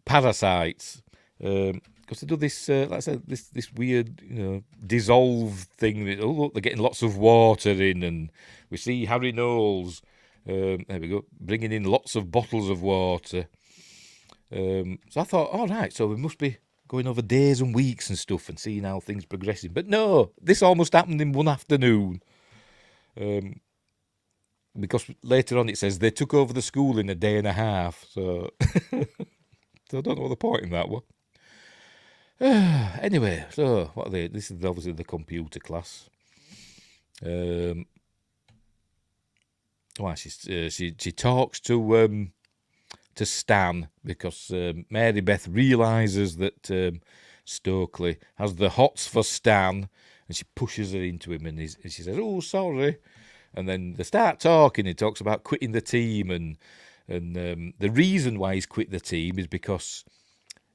Parasites. Because they do this, like I said, this weird, dissolved thing. Oh, look, they're getting lots of water in, and we see Harry Knowles, there we go, bringing in lots of bottles of water. So I thought, all right, so we must be going over days and weeks and stuff and seeing how things progressing. But no, this almost happened in one afternoon. Because later on it says they took over the school in a day and a half. So, so I don't know what the point in that was. Anyway, so what are they? This is obviously the computer class. She talks to Stan because Mary Beth realises that Stokely has the hots for Stan, and she pushes her into him, and she says, "Oh, sorry." And then they start talking. He talks about quitting the team, and the reason why he's quit the team is because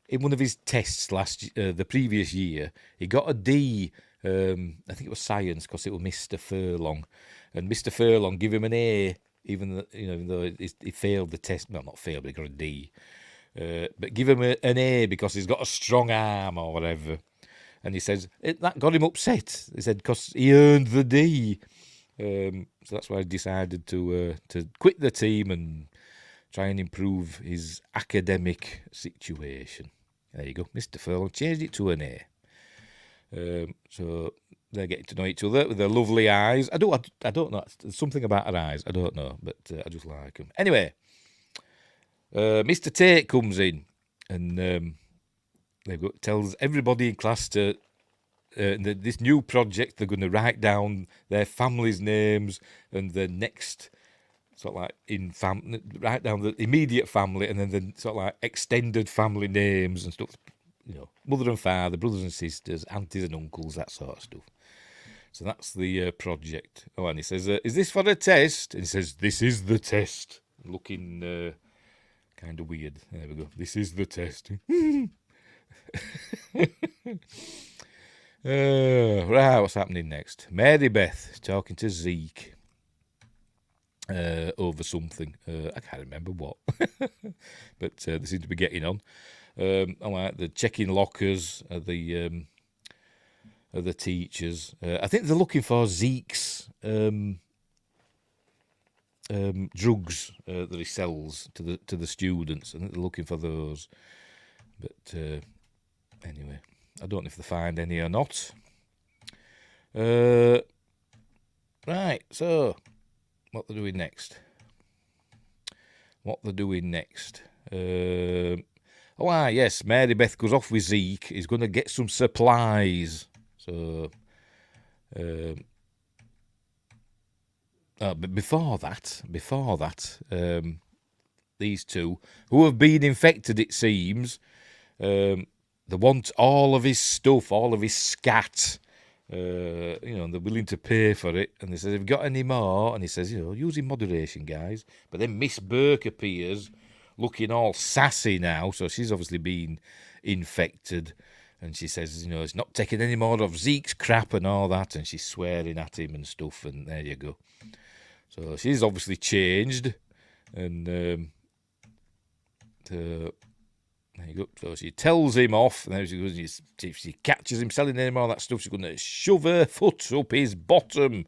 in one of his tests the previous year, he got a D. I think it was science because it was Mr. Furlong, and Mr. Furlong gave him an A, even though he failed the test. Well, not failed, but he got a D. But give him an A because he's got a strong arm or whatever. And he says that got him upset. He said because he earned the D. So that's why he decided to quit the team and try and improve his academic situation. There you go, Mr. Furlong changed it to an A. So they're getting to know each other with their lovely eyes. I don't know. There's something about her eyes. I don't know, but I just like them. Anyway, Mr. Tate comes in and tells everybody in class to. This new project, they're going to write down their family's names and the next sort of like write down the immediate family and then the sort of like extended family names and stuff. Mother and father, brothers and sisters, aunties and uncles, that sort of stuff. So that's the project. Oh, and he says, "Is this for a test?" And he says, "This is the test." Looking kind of weird. There we go. This is the test. Right, what's happening next? Mary Beth talking to Zeke over something. I can't remember what, but they seem to be getting on. I like the checking lockers of the teachers. I think they're looking for Zeke's drugs that he sells to the students. I think they're looking for those. But anyway. I don't know if they find any or not. Right, so what they're doing next? Yes, Mary Beth goes off with Zeke. He's going to get some supplies. So, but before that, these two, who have been infected, it seems, they want all of his stuff, all of his scat. They're willing to pay for it. And they say, "Have you got any more?" And he says, "Use in moderation, guys." But then Miss Burke appears, looking all sassy now. So she's obviously been infected. And she says, it's not taking any more of Zeke's crap and all that. And she's swearing at him and stuff. And there you go. So she's obviously changed. And there you go. So she tells him off, and then she goes, if she catches him selling any more of that stuff, she's going to shove her foot up his bottom.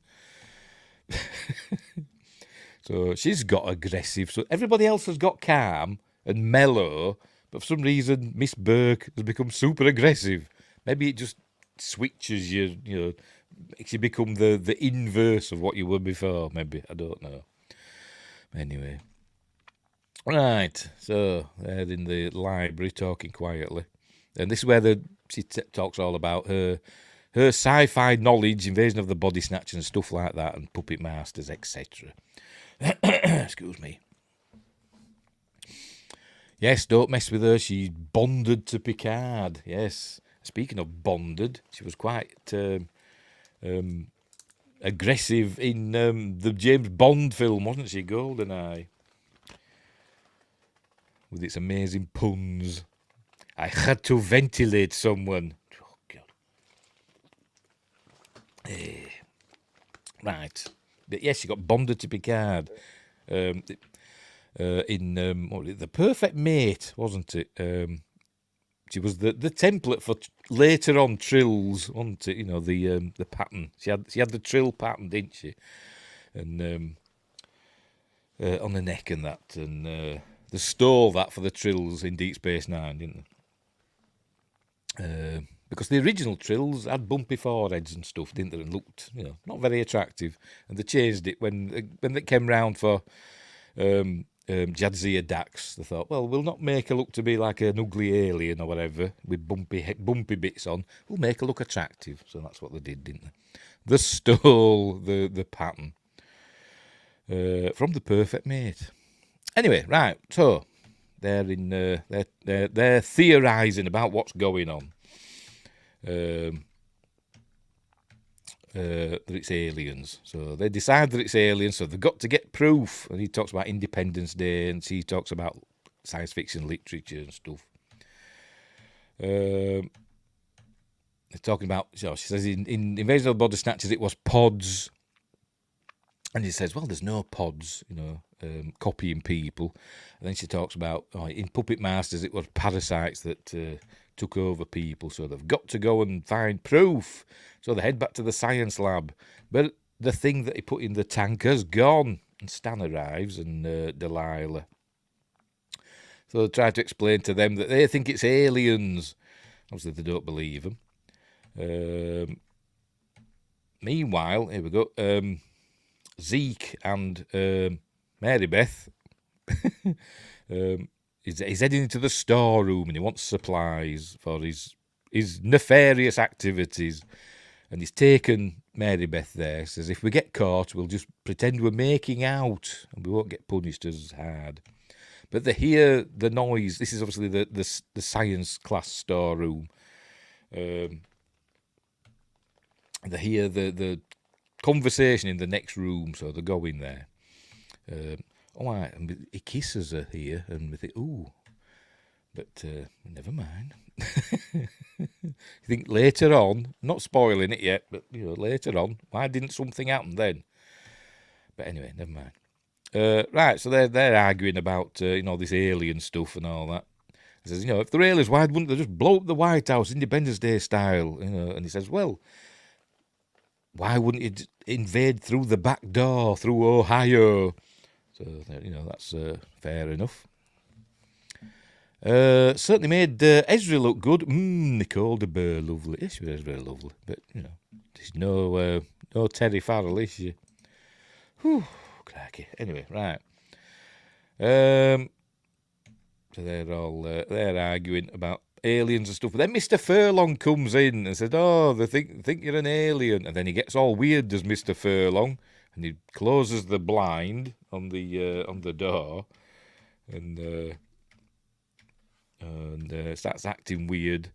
So she's got aggressive. So everybody else has got calm and mellow, but for some reason, Miss Burke has become super aggressive. Maybe it just switches you, makes you become the inverse of what you were before. Maybe, I don't know. Anyway, right. So they're in the library talking quietly, and this is where she talks all about her sci-fi knowledge, Invasion of the Body Snatchers and stuff like that, and puppet masters, etc. Excuse me. Yes, don't mess with her. She's bonded to Picard. Yes. Speaking of bonded, she was quite aggressive in the James Bond film, wasn't she? GoldenEye. With its amazing puns. I had to ventilate someone. Oh, God. Right. But yes, she got bonded to Picard. In The Perfect Mate, wasn't it? She was the template for later on trills, wasn't it? The pattern. She had the trill pattern, didn't she? And on the neck and that, and they stole that for the trills in Deep Space Nine, didn't they? Because the original trills had bumpy foreheads and stuff, didn't they? And looked, not very attractive. And they changed it when they came round for Jadzia Dax. They thought, well, we'll not make her look to be like an ugly alien or whatever with bumpy bits on. We'll make her look attractive. So that's what they did, didn't they? They stole the pattern from The Perfect Mate. Anyway, right. So they're they're theorising about what's going on. That it's aliens. So they decide that it's aliens, so they've got to get proof. And he talks about Independence Day, and she talks about science fiction literature and stuff. They're talking about, she says in Invasion of the Body Snatchers it was pods. And he says, well, there's no pods, copying people. And then she talks about, in Puppet Masters it was parasites that took over people, so they've got to go and find proof. So they head back to the science lab. But the thing that he put in the tank has gone. And Stan arrives and Delilah. So they try to explain to them that they think it's aliens. Obviously, they don't believe them. Meanwhile, here we go. Zeke and Mary Beth he's heading into the storeroom and he wants supplies for his nefarious activities. And he's taken Mary Beth there. Says, if we get caught, we'll just pretend we're making out and we won't get punished as hard. But they hear the noise. This is obviously the science class storeroom. They hear the conversation in the next room, so they go in there. And he kisses her here, and we think, ooh, but never mind. You think later on, not spoiling it yet, but later on, why didn't something happen then? But anyway, never mind. Right, so they're arguing about this alien stuff and all that. He says, if they're aliens, why wouldn't they just blow up the White House, Independence Day style? And he says, well, why wouldn't it invade through the back door, through Ohio? So, that's fair enough. Certainly made Ezra look good. Nicole de Burr, lovely. Yes, she was very lovely. But, there's no Terry Farrell, is she? Whew, cracky. Anyway, right. So they're arguing about aliens and stuff. But then Mr. Furlong comes in and said, "Oh, they think you're an alien." And then he gets all weird, does Mr. Furlong, and he closes the blind on the door, and starts acting weird.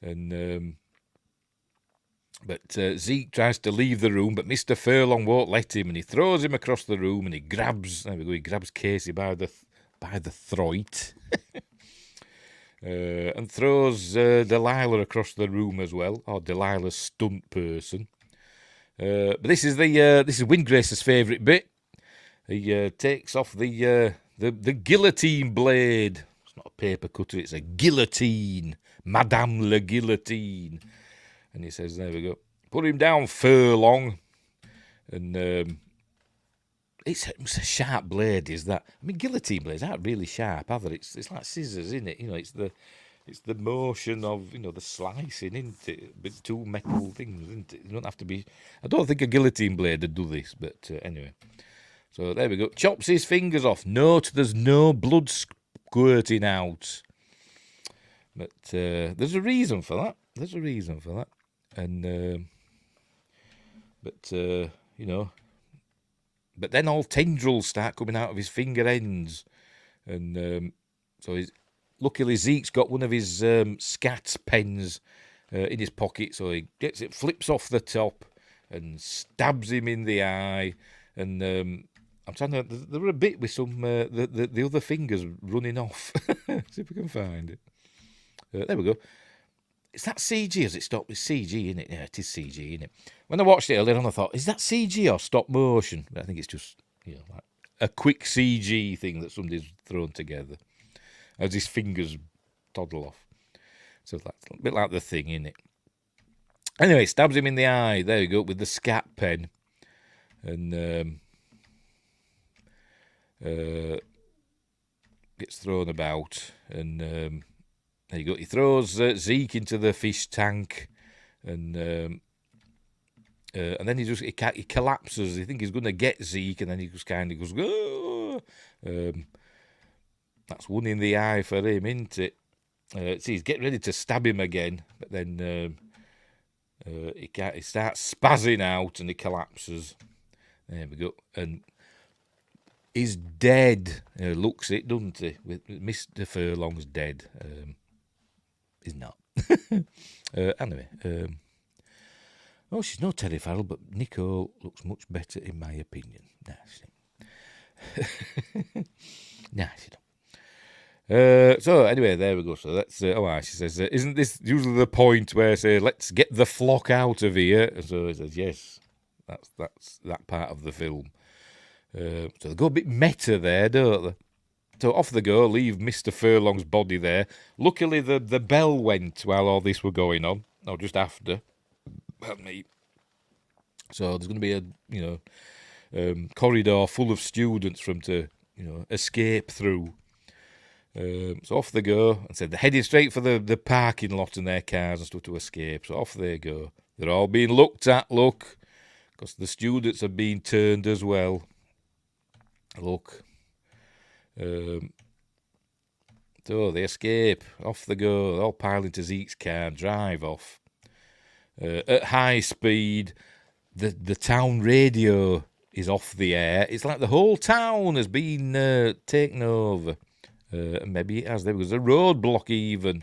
And but Zeke tries to leave the room, but Mr. Furlong won't let him, and he throws him across the room, and he grabs Casey by the throat. And throws Delilah across the room as well, or Delilah's stunt person. But this is Windgrace's favourite bit. He takes off the guillotine blade. It's not a paper cutter; it's a guillotine, Madame la Guillotine. And he says, "There we go. Put him down, Furlong." And it's a sharp blade, is that? I mean, guillotine blades aren't really sharp, are they? It's like scissors, isn't it? It's the It's the motion of, the slicing, isn't it? But two metal things, isn't it? You don't have to be... I don't think a guillotine blade would do this, but anyway. So there we go. Chops his fingers off. Note there's no blood squirting out. But there's a reason for that. There's a reason for that. And, but then all tendrils start coming out of his finger ends. And so luckily Zeke's got one of his scat pens in his pocket. So he gets it, flips off the top and stabs him in the eye. And I'm trying to... There were a bit with some... the other fingers running off. See if we can find it. There we go. Is that CG? Has it stopped with CG, isn't it? Yeah, it is CG, isn't it? When I watched it earlier on, I thought, is that CG or stop motion? But I think it's just, like a quick CG thing that somebody's thrown together as his fingers toddle off. So that's a bit like The Thing, isn't it? Anyway, stabs him in the eye. There you go, with the scat pen. And gets thrown about. And there you go. He throws Zeke into the fish tank. And then he collapses. You think he's going to get Zeke, and then he just kind of goes, oh! That's one in the eye for him, isn't it? See, he's getting ready to stab him again, but then he starts spazzing out and he collapses. There we go. And he's dead. Looks it, doesn't he? Mr. Furlong's dead. He's not. Anyway. Oh, she's no Terry Farrell, but Nicole looks much better in my opinion. Nah, she don't. So anyway, there we go. So that's she says, isn't this usually the point where I say, let's get the flock out of here? So he says, yes, that's that part of the film. So they go a bit meta there, don't they? So off they go, leave Mr. Furlong's body there. Luckily, the bell went while all this were going on, or just after. Pardon me. So there's going to be a corridor full of students for them to escape through. So off they go, and said they're heading straight for the parking lot in their cars and stuff to escape. So off they go. They're all being looked at, because the students are being turned as well. Look. So they escape. Off they go. They all pile into Zeke's car and drive off. At high speed, the town radio is off the air. It's like the whole town has been taken over. Maybe it has. There was a roadblock even.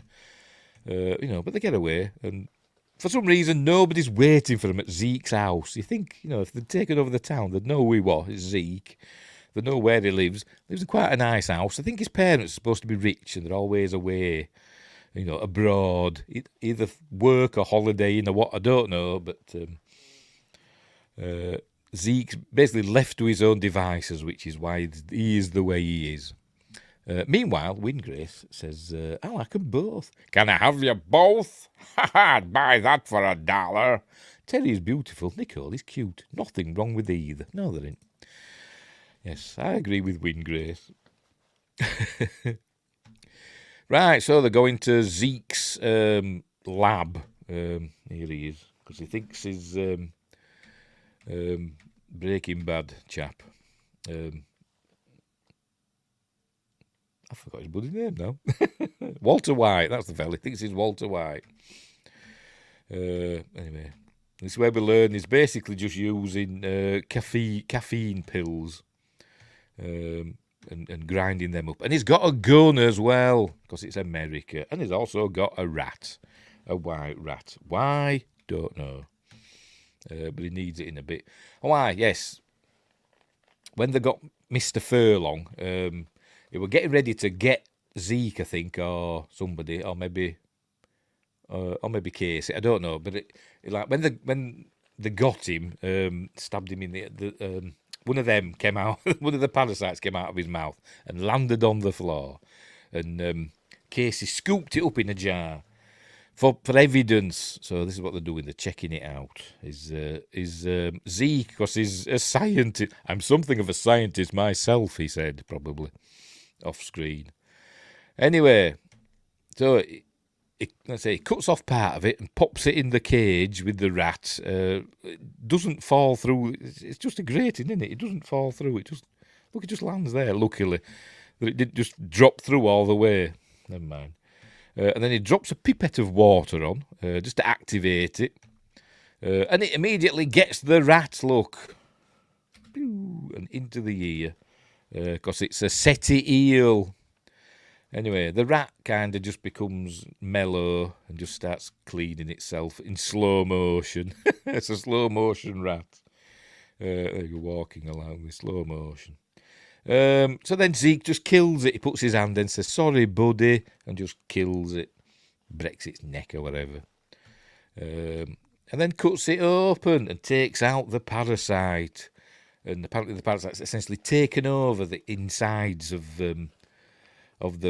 But they get away. And for some reason, nobody's waiting for them at Zeke's house. You think, if they'd taken over the town, they'd know who he was. It's Zeke. They know where he lives. Lives in quite a nice house. I think his parents are supposed to be rich and they're always away, abroad, either work or holidaying or what, I don't know. But Zeke's basically left to his own devices, which is why he is the way he is. Meanwhile, Wingrace says, I like them both. Can I have you both? I'd buy that for $1. Terry's beautiful. Nicole is cute. Nothing wrong with either. No, there ain't. Yes, I agree with Wingrace. Right, so they're going to Zeke's lab. Here he is, because he thinks he's Breaking Bad chap. I forgot his bloody name now. Walter White, that's the fella. He thinks he's Walter White. Anyway, this is where we learn he's basically just using caffeine pills. And grinding them up. And he's got a gun as well, because it's America. And he's also got a rat, a white rat. Why? Don't know. But he needs it in a bit. Why? Yes. When they got Mr. Furlong, they were getting ready to get Zeke, I think, or somebody, or maybe Casey. I don't know. But like when they got him, stabbed him in the one of them came out, one of the parasites came out of his mouth and landed on the floor. And Casey scooped it up in a jar for evidence. So this is what they're doing. They're checking it out. Is Zeke, because he's a scientist. I'm something of a scientist myself, he said, probably, off screen. Anyway, so he cuts off part of it and pops it in the cage with the rat. It doesn't fall through. It's just a grating, isn't it? It doesn't fall through. It just lands there. Luckily, that it didn't just drop through all the way. Never mind. And then he drops a pipette of water on just to activate it, and it immediately gets the rat. Look, and into the ear, because it's a seti eel. Anyway, the rat kind of just becomes mellow and just starts cleaning itself in slow motion. It's a slow motion rat. You're walking along with slow motion. So then Zeke just kills it. He puts his hand in and says, "Sorry, buddy," and just kills it. Breaks its neck or whatever. And then cuts it open and takes out the parasite. And apparently the parasite's essentially taken over the insides of the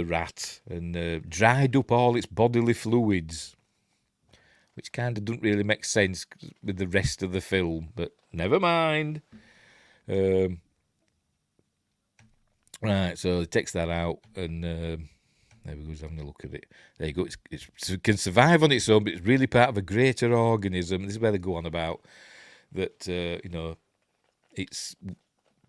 rat and dried up all its bodily fluids, which kind of doesn't really make sense with the rest of the film, but never mind. Right, so he takes that out, and there we go, he's having a look at it. There you go, it can survive on its own, but it's really part of a greater organism. This is where they go on about that, it's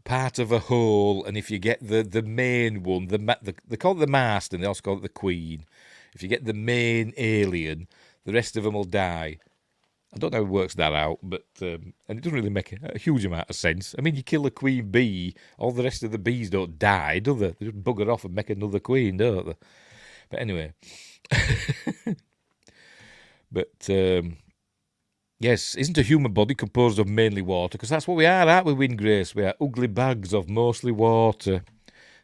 part of a whole, and if you get the main one, they call it the master, and they also call it the queen. If you get the main alien, the rest of them will die. I don't know how it works that out, but and it doesn't really make a huge amount of sense. I mean, you kill a queen bee, all the rest of the bees don't die, do they? They just bugger off and make another queen, don't they? But anyway, but yes, isn't a human body composed of mainly water? Because that's what we are, aren't we, Windgrace? We are ugly bags of mostly water.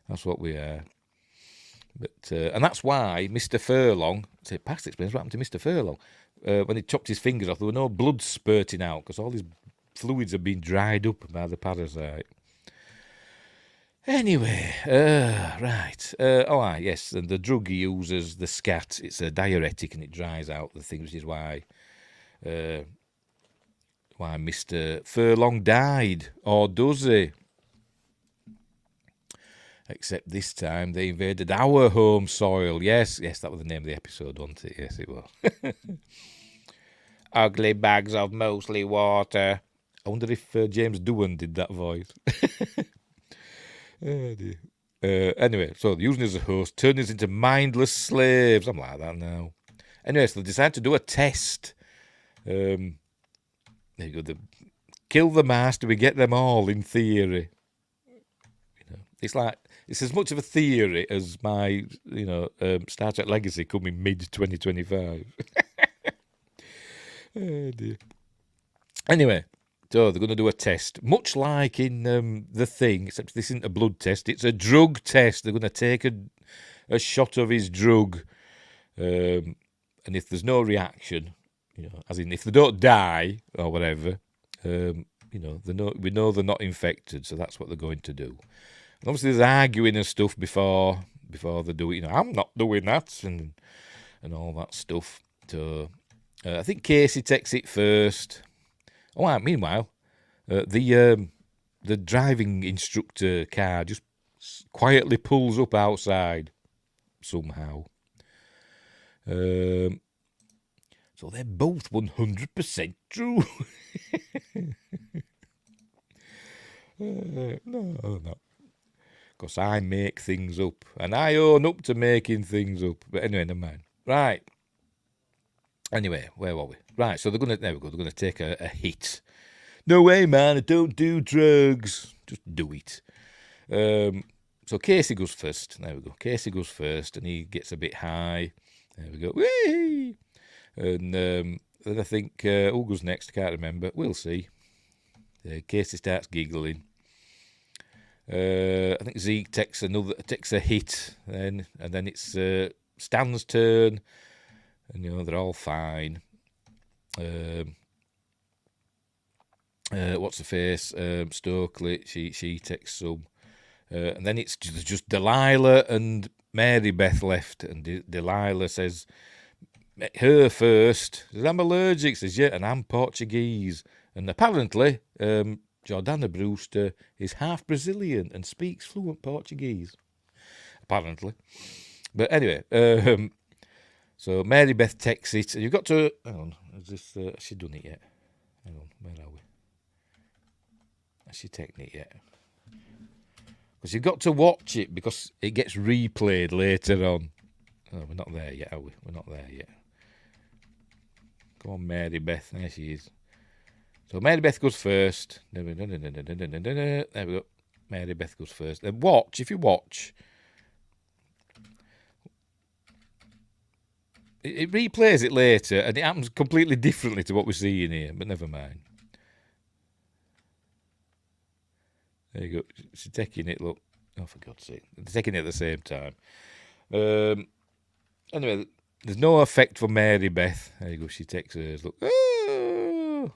That's what we are. But and that's why Mr. Furlong, say past explains what happened to Mr. Furlong. When he chopped his fingers off, there were no blood spurting out because all his fluids had been dried up by the parasite. Anyway, right. Yes, and the drug he uses, the scat, it's a diuretic and it dries out the thing, which is why Mr. Furlong died. Or does he? Except this time they invaded our home soil. Yes, that was the name of the episode, wasn't it? Yes, it was. Ugly bags of mostly water. I wonder if James Doohan did that voice. Oh dear. Anyway, so using us as a host, turning us into mindless slaves. I'm like that now. Anyway, so they decided to do a test. There you go. Kill the master, we get them all, in theory. It's as much of a theory as my, Star Trek Legacy coming mid-2025. Oh dear. Anyway, so they're going to do a test, much like in The Thing, except this isn't a blood test, it's a drug test. They're going to take a shot of his drug, and if there's no reaction, as in if they don't die or whatever, we know they're not infected, so that's what they're going to do. And obviously, there's arguing and stuff before they do it. I'm not doing that, and all that stuff. So I think Casey takes it first. Oh, meanwhile, the driving instructor car just quietly pulls up outside somehow. So they're both 100% true. No. Because I make things up, and I own up to making things up. But anyway, never mind. Right. Anyway, where were we? Right, so there we go. They're going to take a hit. No way, man. I don't do drugs. Just do it. So Casey goes first. There we go. Casey goes first, and he gets a bit high. There we go. Whee! And then I think, who goes next? I can't remember. We'll see. Casey starts giggling. I think Zeke takes a hit, and then it's Stan's turn, and they're all fine. What's her face? Stokely. She takes some, and then it's just Delilah and Mary Beth left, and Delilah says, "Her first." Says, "I'm allergic." Says, "Yeah, and I'm Portuguese," and apparently, Jordana Brewster is half Brazilian and speaks fluent Portuguese, apparently. But anyway, So Mary Beth takes it, and you've got to... Hang on, has she done it yet? Hang on, where are we? Has she taken it yet? Because you've got to watch it, because it gets replayed later on. Oh, we're not there yet, are we? We're not there yet. Come on, Mary Beth. There she is. So Mary Beth goes first. There we go. Mary Beth goes first. Then watch, if you watch... It replays it later, and it happens completely differently to what we're seeing here, but never mind. There you go. She's taking it, look. Oh, for God's sake. They're taking it at the same time. Anyway, there's no effect for Mary Beth. There you go. She takes hers, look. Oh,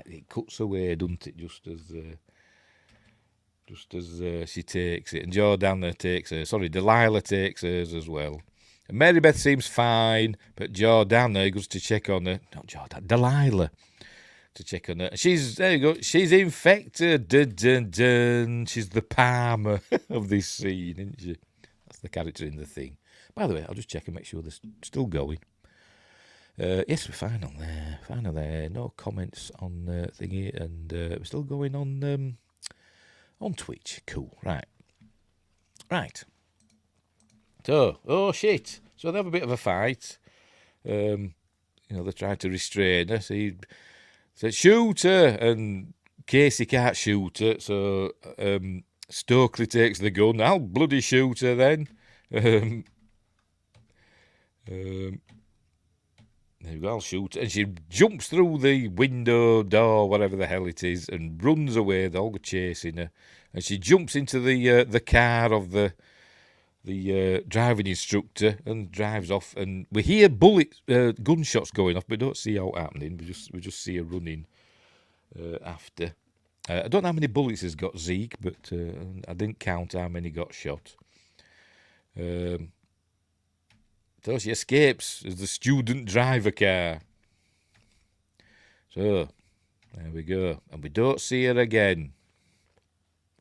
it cuts away, doesn't it, just as she takes it. And Jordana takes hers. Sorry, Delilah takes hers as well. And Mary Beth seems fine, but Jordana goes to check on her. Not Jordana, Delilah. To check on her. There you go. She's infected. Dun, dun, dun. She's the Palmer of this scene, isn't she? That's the character in the thing. By the way, I'll just check and make sure they're still going. Yes, we're fine on there. Fine on there. No comments on thingy, and we're still going on Twitch. Cool. Right. So, oh shit. So they have a bit of a fight. They're trying to restrain her. So he said, shoot her. And Casey can't shoot her. So Stokely takes the gun. I'll bloody shoot her then. There you go, I'll shoot her. And she jumps through the window, door, whatever the hell it is, and runs away. They're all chasing her. And she jumps into the car of the driving instructor and drives off, and we hear gunshots going off, but we don't see how happening. We just see her running after. I don't know how many bullets has got Zeke, but I didn't count how many got shot. So she escapes as the student driver car. So there we go, and we don't see her again.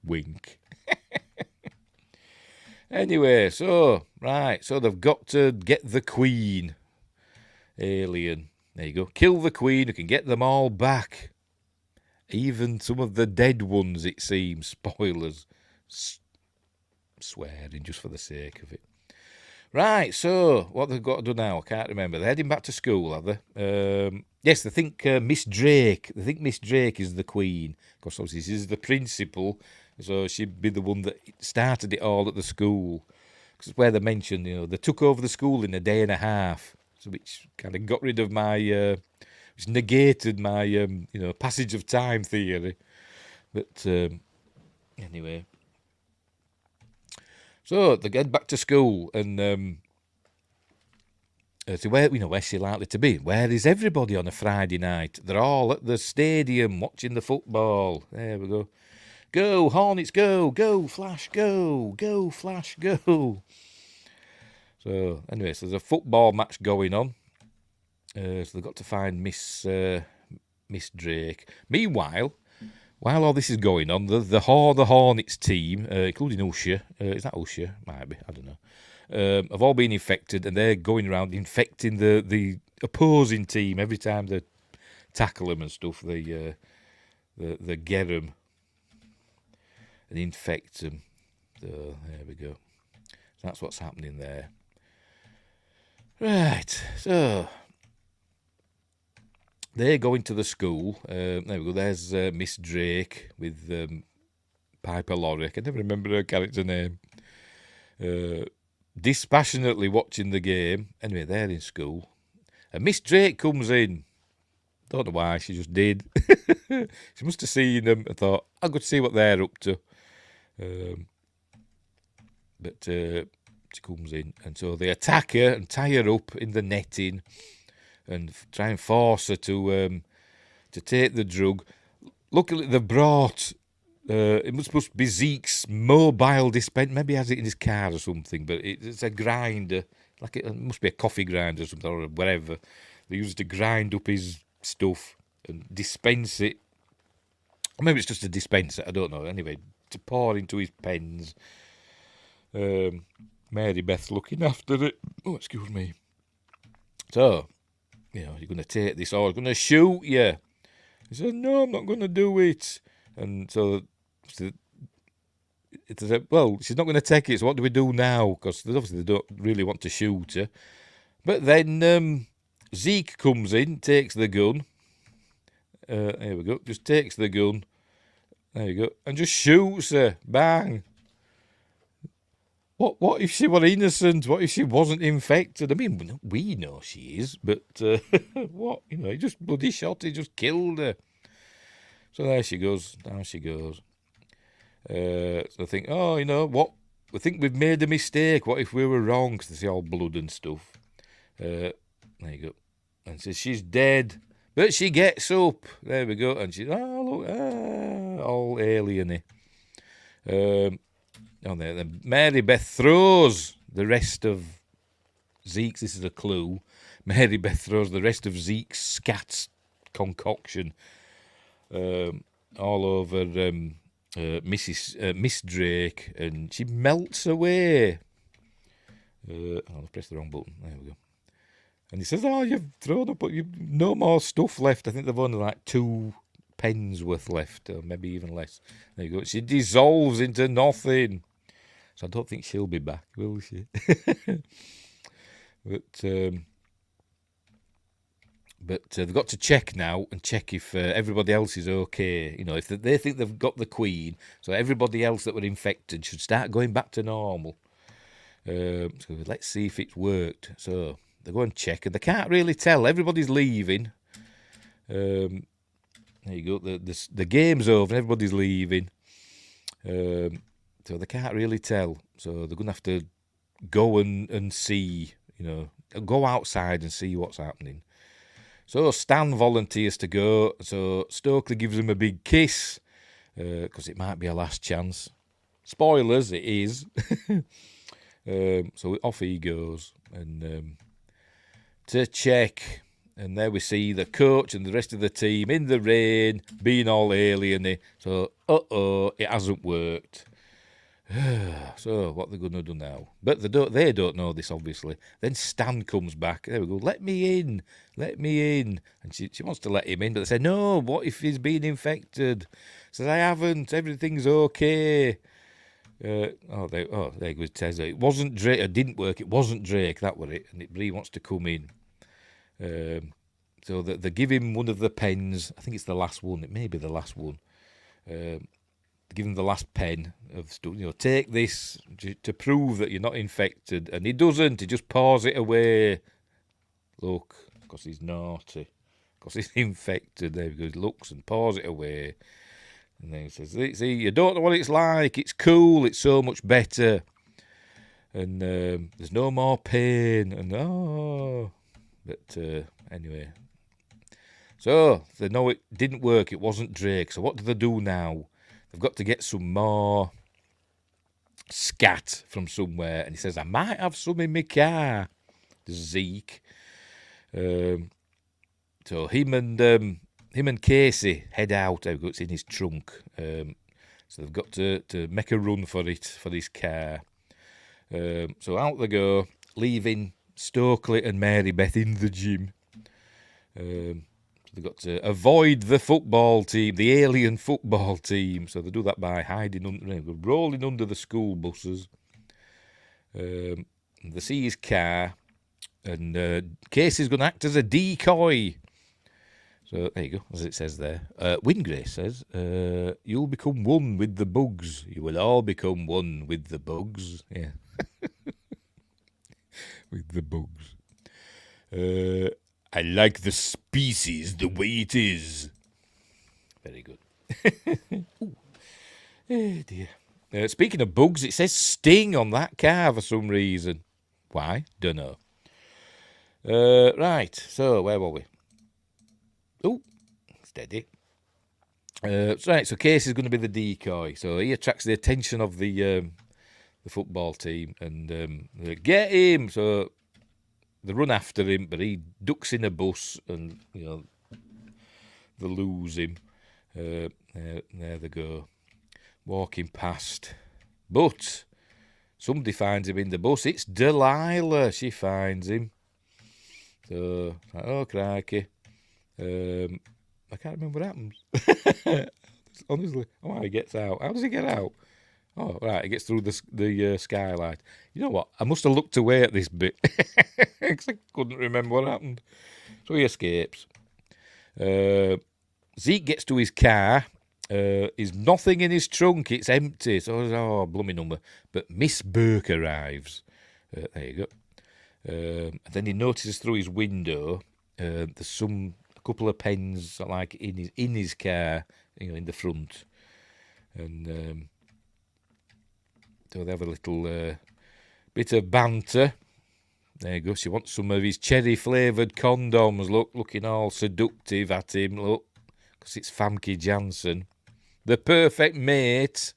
Wink. Anyway, so they've got to get the Queen. Alien. There you go. Kill the Queen, who can get them all back. Even some of the dead ones, it seems. Spoilers. Swearing just for the sake of it. Right, so what they've got to do now, I can't remember. They're heading back to school, are they? Yes, they think Miss Drake. They think Miss Drake is the Queen. Of course, obviously, she's the principal. So she'd be the one that started it all at the school. Because it's where they mentioned, they took over the school in a day and a half. So which kind of got rid of my, which negated my, passage of time theory. But anyway. So they get back to school and so where's she likely to be? Where is everybody on a Friday night? They're all at the stadium watching the football. There we go. Go, Hornets, go. Go, Flash, go. Go, Flash, go. So, anyway, so there's a football match going on. So they've got to find Miss Drake. Meanwhile, while all this is going on, the Hornets team, including Usher, is that Usher? Might be, I don't know, have all been infected, and they're going around infecting the opposing team every time they tackle them and stuff. They get them. And infect them. So there we go. So that's what's happening there. Right. So they're going to the school. There we go. There's Miss Drake with Piper Laurie. I can never remember her character name. Dispassionately watching the game. Anyway, they're in school. And Miss Drake comes in. Don't know why, she just did. She must have seen them and thought, I'll go to see what they're up to. But she comes in, and so they attack her and tie her up in the netting and try and force her to take the drug. Luckily, they brought it must be Zeke's mobile dispenser. Maybe he has it in his car or something, but it's a grinder, like it must be a coffee grinder or something or whatever. They use it to grind up his stuff and dispense it. Or maybe it's just a dispenser, I don't know. Anyway, to pour into his pens. Mary Beth's looking after it. Oh, excuse me. So, you're going to take this, or I'm going to shoot you. He said, no, I'm not going to do it. And so it said, well, she's not going to take it, so what do we do now? Because obviously they don't really want to shoot her. But then Zeke comes in, takes the gun. Here we go. Just takes the gun. There you go. And just shoots her. Bang. What if she were innocent? What if she wasn't infected? I mean, we know she is, but what? He just bloody shot her, just killed her. So there she goes. Down she goes. So I think, what? We think we've made a mistake. What if we were wrong? Because they see all blood and stuff. There you go. And says she's dead. But she gets up. There we go. And she's, look, all alien-y. Then Mary Beth throws the rest of Zeke's, this is a clue, Mary Beth throws the rest of Zeke's scat concoction all over Miss Drake, and she melts away. I've pressed the wrong button. There we go. And he says, you've thrown up, but you've no more stuff left. I think they've only like 2 pens worth left, or maybe even less. There you go. She dissolves into nothing. So I don't think she'll be back, will she? But they've got to check now and check if everybody else is okay. If they think they've got the Queen, so everybody else that were infected should start going back to normal. So let's see if it's worked. So they go and check, and they can't really tell. Everybody's leaving. There you go. The game's over, and everybody's leaving. So they can't really tell. So they're going to have to go and see, go outside and see what's happening. So Stan volunteers to go. So Stokely gives him a big kiss, because it might be a last chance. Spoilers, it is. So off he goes, and to check. And there we see the coach and the rest of the team in the rain, being all alien-y. So, it hasn't worked. So, what they're going to do now? But they don't know this, obviously. Then Stan comes back. There we go. Let me in. And she wants to let him in, but they say, no, what if he's been infected? Says, I haven't. Everything's okay. There you go. It says it wasn't Drake. It didn't work. It wasn't Drake. That was it. And Bree wants to come in. So they give him one of the pens. I think it's the last one. It may be the last one. They give him the last pen of stuff. Take this to prove that you're not infected. And he doesn't. He just paws it away. Look, because he's naughty. Because he's infected. There he goes. Looks and paws it away. And then he says, see, you don't know what it's like. It's cool. It's so much better. And there's no more pain. And But anyway. So, they know it didn't work. It wasn't Drake. So what do they do now? They've got to get some more scat from somewhere. And he says, I might have some in my car. Zeke. So him and Casey head out. It's in his trunk. So they've got to make a run for it, for his car. So out they go, leaving Stokely and Mary Beth in the gym. They've got to avoid the football team, the alien football team. So they do that by rolling under the school buses. They see his car, and Casey's going to act as a decoy. So there you go, as it says there. Wingrace says, you'll become one with the bugs. You will all become one with the bugs. Yeah. With the bugs. I like the species the way it is. Very good. Ooh. Oh dear. Speaking of bugs, it says Sting on that car for some reason. Why? Dunno. Right, so where were we? Oh, steady. Right, so Casey's going to be the decoy. So he attracts the attention of the football team, and they get him. So they run after him, but he ducks in a bus, and they lose him. There they go, walking past. But somebody finds him in the bus. It's Delilah. She finds him. So, like, oh, crikey. I can't remember what happens. Honestly, oh, he gets out. How does he get out? Oh, right, he gets through the skylight. You know what? I must have looked away at this bit because I couldn't remember what happened. So he escapes. Zeke gets to his car. There's nothing in his trunk. It's empty. So, oh, blooming number. But Miss Burke arrives. There you go. And then he notices through his window there's a couple of pens like in his car, in the front, and so they have a little bit of banter. There you go. She wants some of his cherry-flavoured condoms. Looking all seductive at him. Look, because it's Famke Janssen, the perfect mate.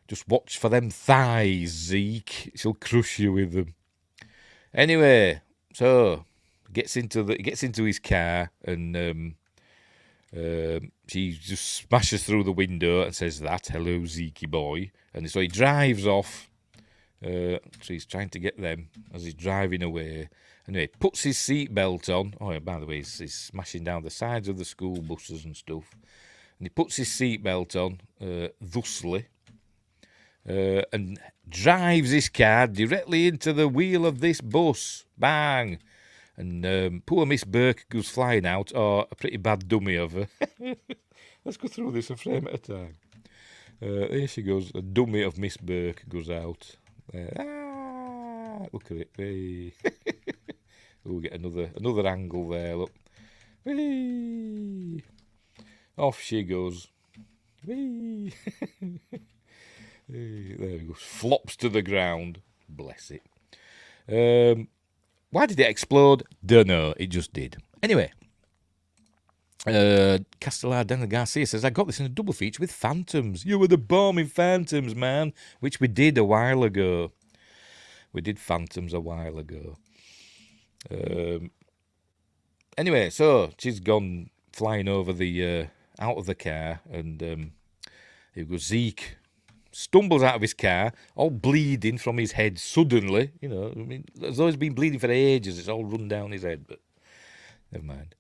Just watch for them thighs, Zeke. She'll crush you with them. Anyway, so he gets into his car, and she just smashes through the window and says that, "Hello, Zeke boy." And so he drives off. So he's trying to get them as he's driving away. Anyway, puts his seatbelt on. Oh, yeah, by the way, he's smashing down the sides of the school buses and stuff. And he puts his seatbelt on, thusly, and drives his car directly into the wheel of this bus. Bang! And poor Miss Burke goes flying out, or a pretty bad dummy of her. Let's go through this a frame at a time. There she goes. A dummy of Miss Burke goes out. Look at it. Hey. We'll get another angle there. Look. Hey. Off she goes. Hey. There we go. Flops to the ground. Bless it. Why did it explode? Dunno. It just did. Anyway. Castellar Daniel Garcia says, I got this in a double feature with Phantoms. You were the bomb in Phantoms, man. Which we did a while ago. We did Phantoms a while ago. Anyway, so she's gone flying over the out of the car, and here goes Zeke. Stumbles out of his car, all bleeding from his head suddenly. As though he's been bleeding for ages. It's all run down his head, but never mind.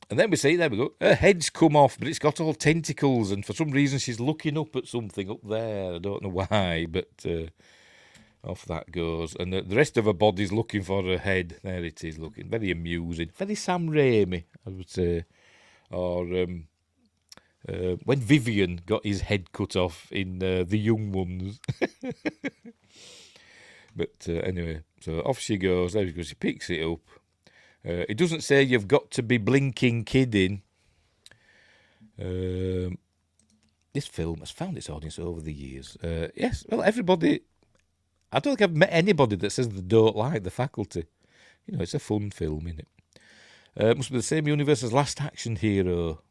And then we see, there we go, her head's come off, but it's got all tentacles, and for some reason she's looking up at something up there. I don't know why, but off that goes. And the rest of her body's looking for her head. There it is, looking very amusing. Very Sam Raimi, I would say. Or when Vivian got his head cut off in The Young Ones. But anyway, so off she goes. There she goes. She picks it up. It doesn't say you've got to be blinking kidding. This film has found its audience over the years. Yes, well, everybody... I don't think I've met anybody that says they don't like The Faculty. It's a fun film, isn't it? It must be the same universe as Last Action Hero.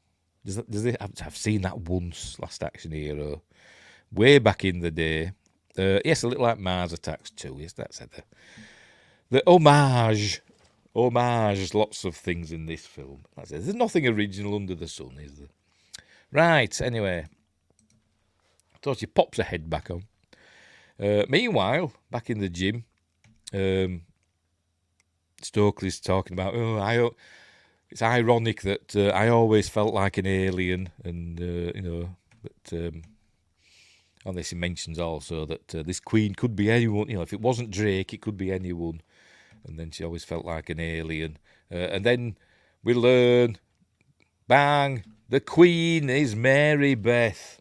I've seen that once, Last Action Hero. Way back in the day. Yes, a little like Mars Attacks 2. Yes, that's it. The homage, lots of things in this film. That's it. There's nothing original under the sun, is there? Right, anyway. So she pops her head back on. Meanwhile, back in the gym, Stokely's talking about, it's ironic that I always felt like an alien, and, but on this he mentions also that this queen could be anyone, if it wasn't Drake, it could be anyone. And then she always felt like an alien. And then we learn, bang, the queen is Mary Beth.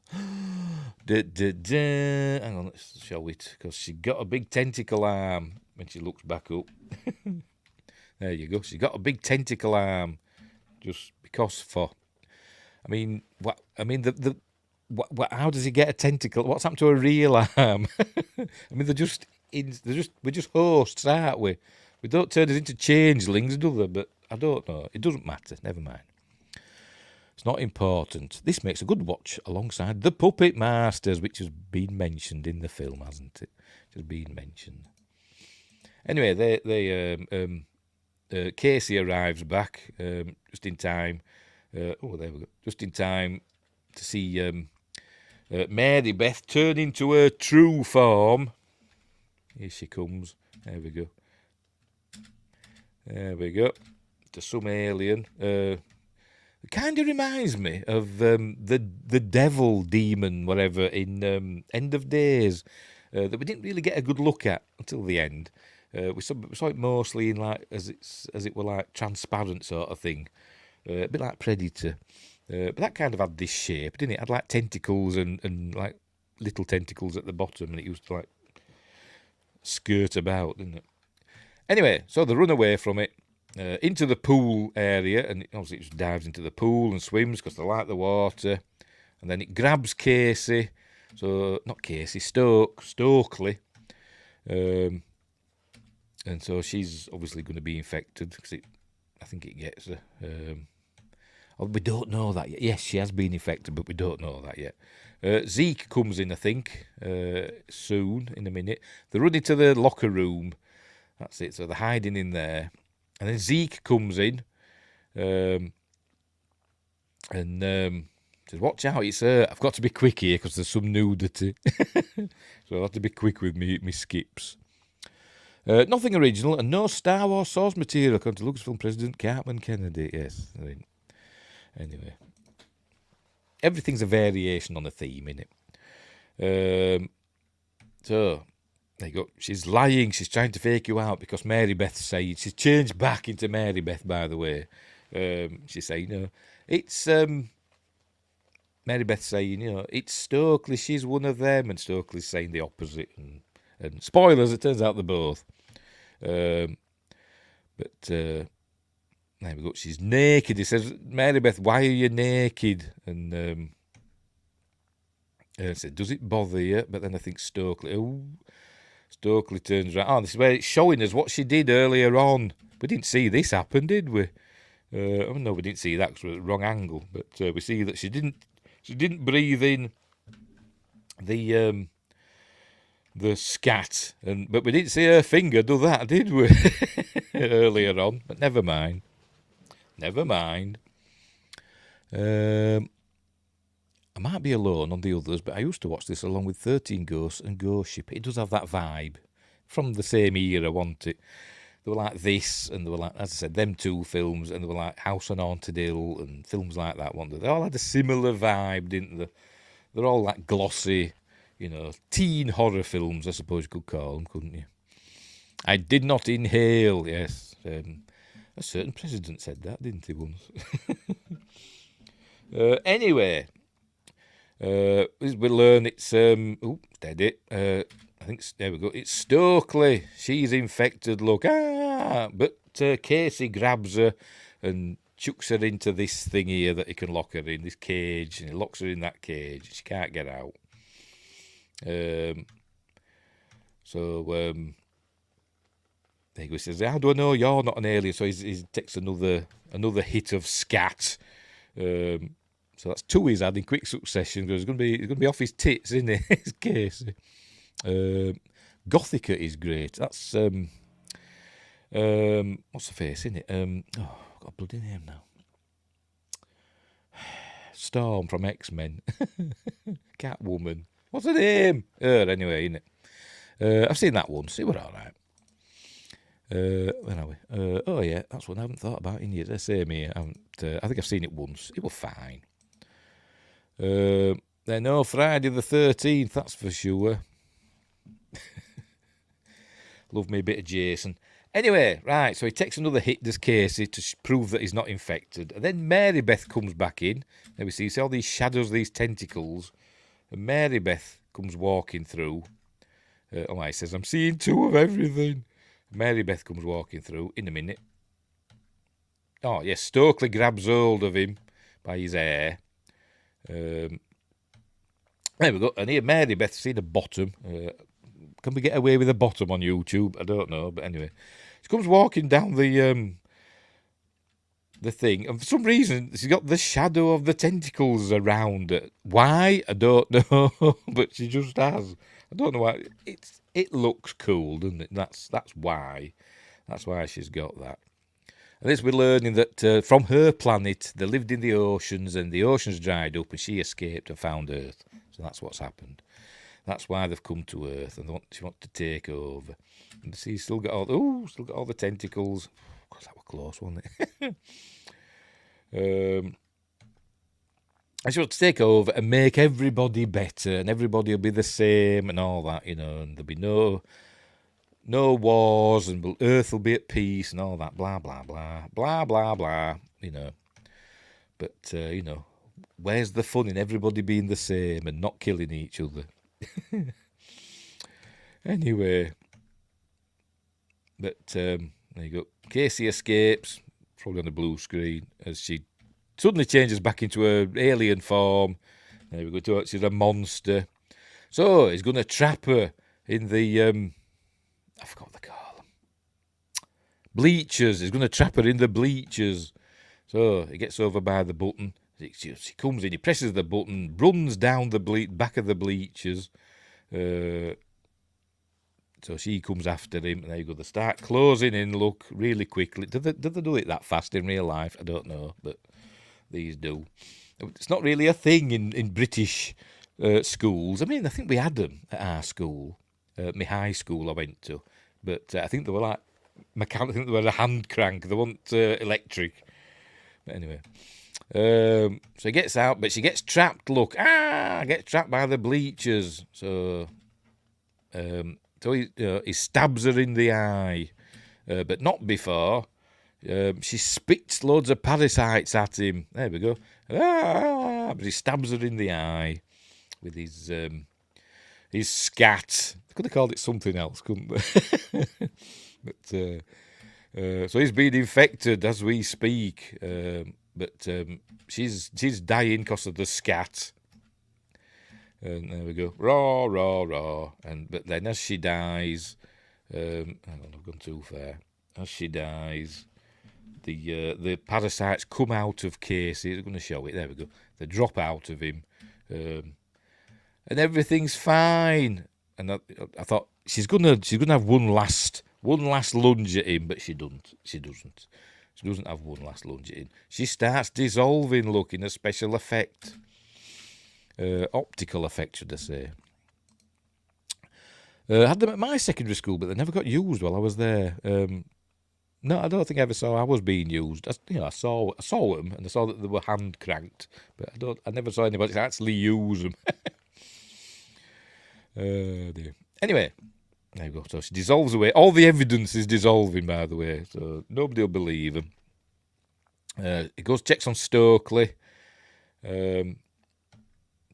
Hang on, let's show it. Because she got a big tentacle arm when she looks back up. There you go. She got a big tentacle arm. Just because for. I mean, what? I mean, how does he get a tentacle? What's happened to a real arm? I mean, we're just hosts, aren't we? We don't turn it into changelings, do they? But I don't know. It doesn't matter. Never mind. It's not important. This makes a good watch alongside The Puppet Masters, which has been mentioned in the film, hasn't it? It has been mentioned. Anyway, Casey arrives back just in time. There we go. Just in time to see Mary Beth turn into her true form. Here she comes. There we go. There we go. To some alien. It kind of reminds me of the devil demon, whatever, in End of Days, that we didn't really get a good look at until the end. We saw it mostly in like as it were like transparent sort of thing, a bit like Predator, but that kind of had this shape, didn't it? It had like tentacles and like little tentacles at the bottom, and it used to like skirt about, didn't it? Anyway, so they run away from it. Into the pool area, and obviously it just dives into the pool and swims because they like the water, and then it grabs Casey, so not Casey, Stokely, and so she's obviously going to be infected because I think it gets her. We don't know that yet. Yes, she has been infected, but we don't know that yet. Zeke comes in, I think, soon, in a minute. They're running to the locker room. That's it, so they're hiding in there. And then Zeke comes in and says, watch out, it's I've got to be quick here because there's some nudity. So I'll have to be quick with me skips. Nothing original and no Star Wars source material according to Lucasfilm President Cartman Kennedy. Yes. Anyway. Everything's a variation on a theme, innit? So... there you go. She's lying. She's trying to fake you out because Mary Beth's saying she's changed back into Mary Beth. By the way, she's saying, it's Mary Beth saying, it's Stokely. She's one of them, and Stokely's saying the opposite. And spoilers, it turns out they're both. But there we go. She's naked. He says, Mary Beth, why are you naked? And I said, does it bother you? But then I think Stokely turns around. Oh, this is where it's showing us what she did earlier on. We didn't see this happen, did we? No, we didn't see that because we're at the wrong angle. But we see that she didn't breathe in the scat, but we didn't see her finger do that, did we? Earlier on, but never mind. I might be alone on the others, but I used to watch this along with 13 Ghosts and Ghost Ship. It does have that vibe from the same era, wasn't it? They were like this, and they were like, as I said, them two films, and they were like House on Haunted Hill and films like that, weren't they? They all had a similar vibe, didn't they? They're all like glossy, teen horror films, I suppose you could call them, couldn't you? I did not inhale, yes. A certain president said that, didn't he, once? Anyway... we learn it's dead it. I think there we go. It's Stokely. She's infected. Look, but Casey grabs her and chucks her into this thing here that he can lock her in, this cage, and he locks her in that cage. She can't get out. So there he goes. He says, "How do I know you're not an alien?" So he takes another hit of scat. So that's two he's had in quick succession. He's going to be off his tits, isn't he? His Casey. Gothica is great. That's what's the face, isn't it? I've got a bloody name now. Storm from X-Men. Catwoman. What's her name? Her anyway, isn't it? I've seen that once. It was all right. Where are we? Oh yeah, that's one I haven't thought about in years. The same here. I think I've seen it once. It was fine. Then Friday the 13th, that's for sure. Love me a bit of Jason. Anyway, right, so he takes another hit, does Casey, to prove that he's not infected. And then Mary Beth comes back in. There we see all these shadows, these tentacles. And Mary Beth comes walking through. He says, I'm seeing two of everything. Mary Beth comes walking through in a minute. Oh, yes, Stokely grabs hold of him by his hair. There we go. And here, Mary Beth, see the bottom. Can we get away with the bottom on YouTube? I don't know, but anyway, she comes walking down the thing, and for some reason, she's got the shadow of the tentacles around it. Why? I don't know, but she just has. I don't know why. It looks cool, doesn't it? That's why. That's why she's got that. And this we're learning that from her planet, they lived in the oceans, and the oceans dried up, and she escaped and found Earth. So that's what's happened. That's why they've come to Earth, and she wants to take over. And see, still got all the tentacles. God, that was close, wasn't it? And she wants to take over and make everybody better, and everybody will be the same and all that, and there'll be no wars, and Earth will be at peace and all that, blah, blah, blah, blah, blah, blah, But, where's the fun in everybody being the same and not killing each other? Anyway, but there you go. Casey escapes, probably on the blue screen, as she suddenly changes back into her alien form. There we go. She's a monster. So he's going to trap her in the I forgot what they call them. Bleachers. He's going to trap her in the bleachers. So he gets over by the button. She comes in. He presses the button, runs down the back of the bleachers. So she comes after him. And there you go. They start closing in. Look, really quickly. Do they do it that fast in real life? I don't know, but these do. It's not really a thing in British schools. I mean, I think we had them at our school, my high school I went to. But I think they were like mechanical. I think they were a hand crank. They weren't electric. But anyway, so he gets out, but she gets trapped. Look, gets trapped by the bleachers. So, he stabs her in the eye, but not before. She spits loads of parasites at him. There we go. But he stabs her in the eye with his scat. They could have called it something else, couldn't they? But so he's been infected as we speak. But she's dying because of the scat. And there we go. Raw, raw, raw. But then as she dies, hang on, I've gone too far. As she dies, the parasites come out of Casey. I'm going to show it. There we go. They drop out of him, and everything's fine. And I thought she's gonna have one last lunge at him, but she doesn't. She doesn't have one last lunge at him. She starts dissolving. Look, in a special effect, optical effect, should I say? I had them at my secondary school, but they never got used while I was there. No, I don't think I ever saw I was being used. I saw them, and I saw that they were hand cranked, but I never saw anybody actually use them. Dear. Anyway, there you go. So she dissolves away. All the evidence is dissolving, by the way, so nobody will believe him. He goes, checks on Stokely.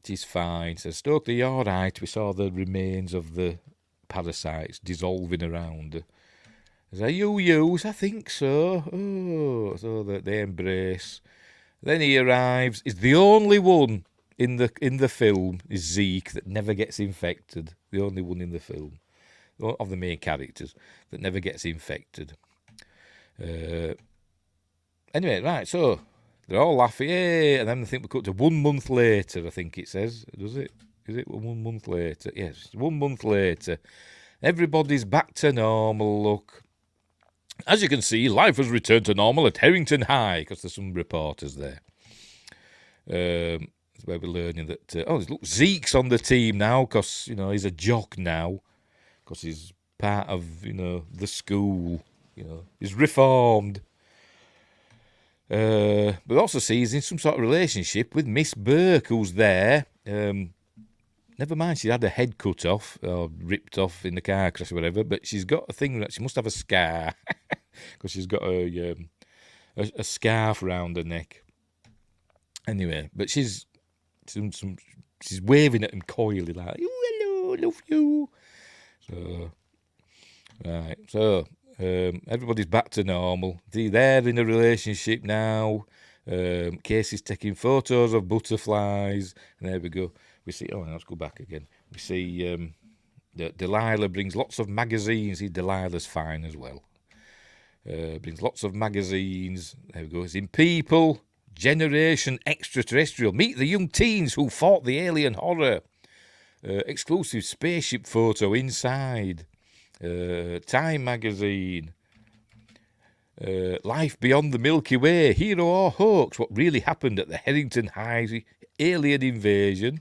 She's fine. Says, Stokely, you all right? We saw the remains of the parasites dissolving around her. Are you used? I think so. Oh, so that they embrace. Then he arrives. He's the only one in the film, is Zeke, that never gets infected. The only one in the film, of the main characters, that never gets infected. Anyway, right, so they're all laughing, yay, and then I think we cut to 1 month later, I think it says. Does it? Is it 1 month later? Yes, 1 month later. Everybody's back to normal, look. As you can see, life has returned to normal at Harrington High, because there's some reporters there. That's where we're learning that, look, Zeke's on the team now, because, he's a jock now, because he's part of, the school, he's reformed. But also see he's in some sort of relationship with Miss Burke, who's there. Never mind, she had her head cut off or ripped off in the car crash or whatever, but she's got a thing that she must have a scar because she's got a scarf round her neck. Anyway, but she's waving at him coyly like, hello, love you. So, right, so everybody's back to normal. They're in a relationship now. Casey's taking photos of butterflies, and there we go. We see, let's go back again. We see that Delilah brings lots of magazines. See, Delilah's fine as well. Brings lots of magazines. There we go. It's in People, Generation Extraterrestrial. Meet the young teens who fought the alien horror. Exclusive spaceship photo inside. Time magazine. Life Beyond the Milky Way. Hero or hoax? What really happened at the Harrington High alien invasion.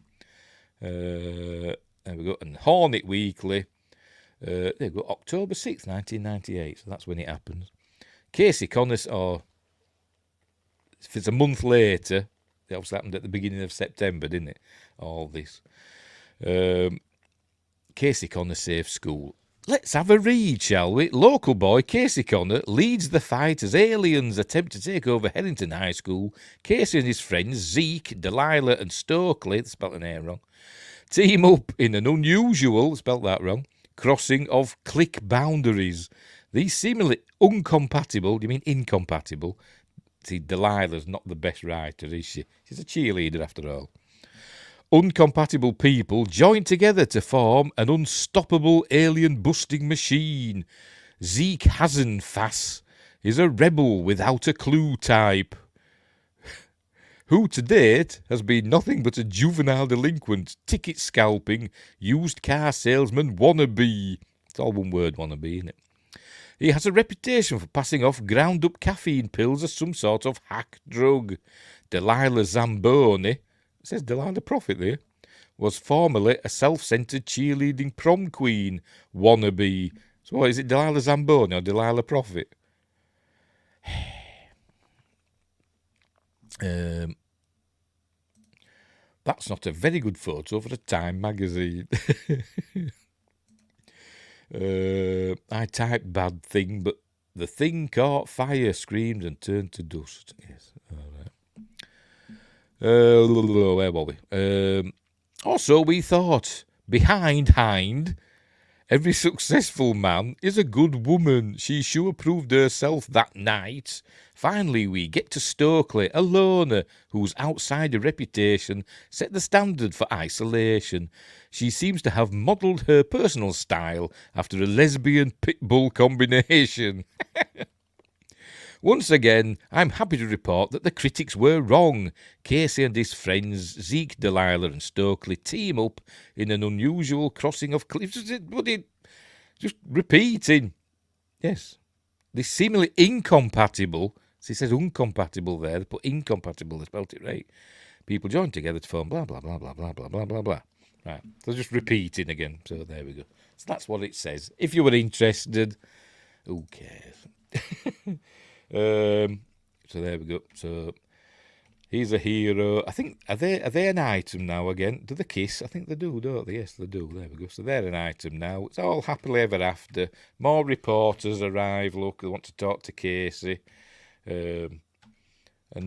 There we go. And Hornet Weekly. There we go. October 6th, 1998. So that's when it happens. Casey Connors, or if it's a month later, it obviously happened at the beginning of September, didn't it? All this. Casey Connor saves school. Let's have a read, shall we? Local boy Casey Connor leads the fight as aliens attempt to take over Headington High School. Casey and his friends Zeke, Delilah and Stokely, spelt an A wrong, team up in an unusual, spelt that wrong, crossing of clique boundaries. These seemingly incompatible, do you mean incompatible? See, Delilah's not the best writer, is she? She's a cheerleader after all. Uncompatible people join together to form an unstoppable alien-busting machine. Zeke Hasenfass is a rebel without a clue type, who to date has been nothing but a juvenile delinquent, ticket scalping, used car salesman wannabe. It's all one word, wannabe, isn't it? He has a reputation for passing off ground-up caffeine pills as some sort of hack drug. Delilah Zamboni, it says Delilah Prophet there, was formerly a self-centred cheerleading prom queen wannabe. So what, is it Delilah Zamboni or Delilah Prophet? That's not a very good photo for a Time magazine. I typed bad thing, but the thing caught fire, screamed and turned to dust. Yes, all right. Where were we? Also, we thought, behind Hind, every successful man is a good woman. She sure proved herself that night. Finally, we get to Stokely, a loner whose outsider reputation set the standard for isolation. She seems to have modelled her personal style after a lesbian pit bull combination. Once again, I'm happy to report that the critics were wrong. Casey and his friends, Zeke, Delilah and Stokely, team up in an unusual crossing of cliffs. Just repeating. Yes. They're seemingly incompatible. So he says incompatible there. They put incompatible. They spelt it right. People join together to form blah, blah, blah, blah, blah, blah, blah, blah, blah. Right. So just repeating again. So there we go. So that's what it says. If you were interested, who cares? So there we go. So he's a hero. I think are they an item now again? Do they kiss? I think they do, don't they? Yes, they do. There we go. So they're an item now. It's all happily ever after. More reporters arrive. Look, they want to talk to Casey. And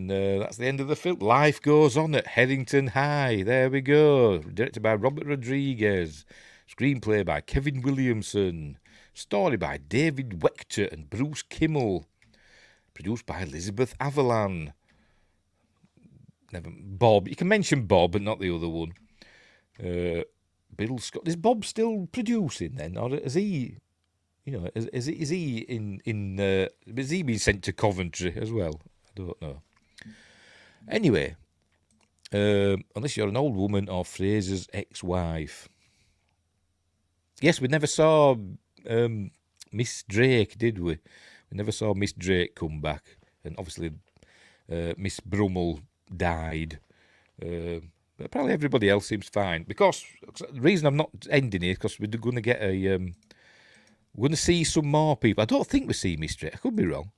that's the end of the film. Life goes on at Headington High. There we go. Directed by Robert Rodriguez. Screenplay by Kevin Williamson. Story by David Wechter and Bruce Kimmel. Produced by Elizabeth Avalon. Bob. You can mention Bob, but not the other one. Bill Scott. Is Bob still producing then, or is he? You know, is he in? Has he been sent to Coventry as well? I don't know. Anyway, unless you're an old woman or Fraser's ex-wife. Yes, we never saw Miss Drake, did we? We never saw Miss Drake come back, and obviously Miss Brummel died. But apparently everybody else seems fine. Because the reason I'm not ending it is because we're going to get we're going to see some more people. I don't think we see Miss Drake. I could be wrong.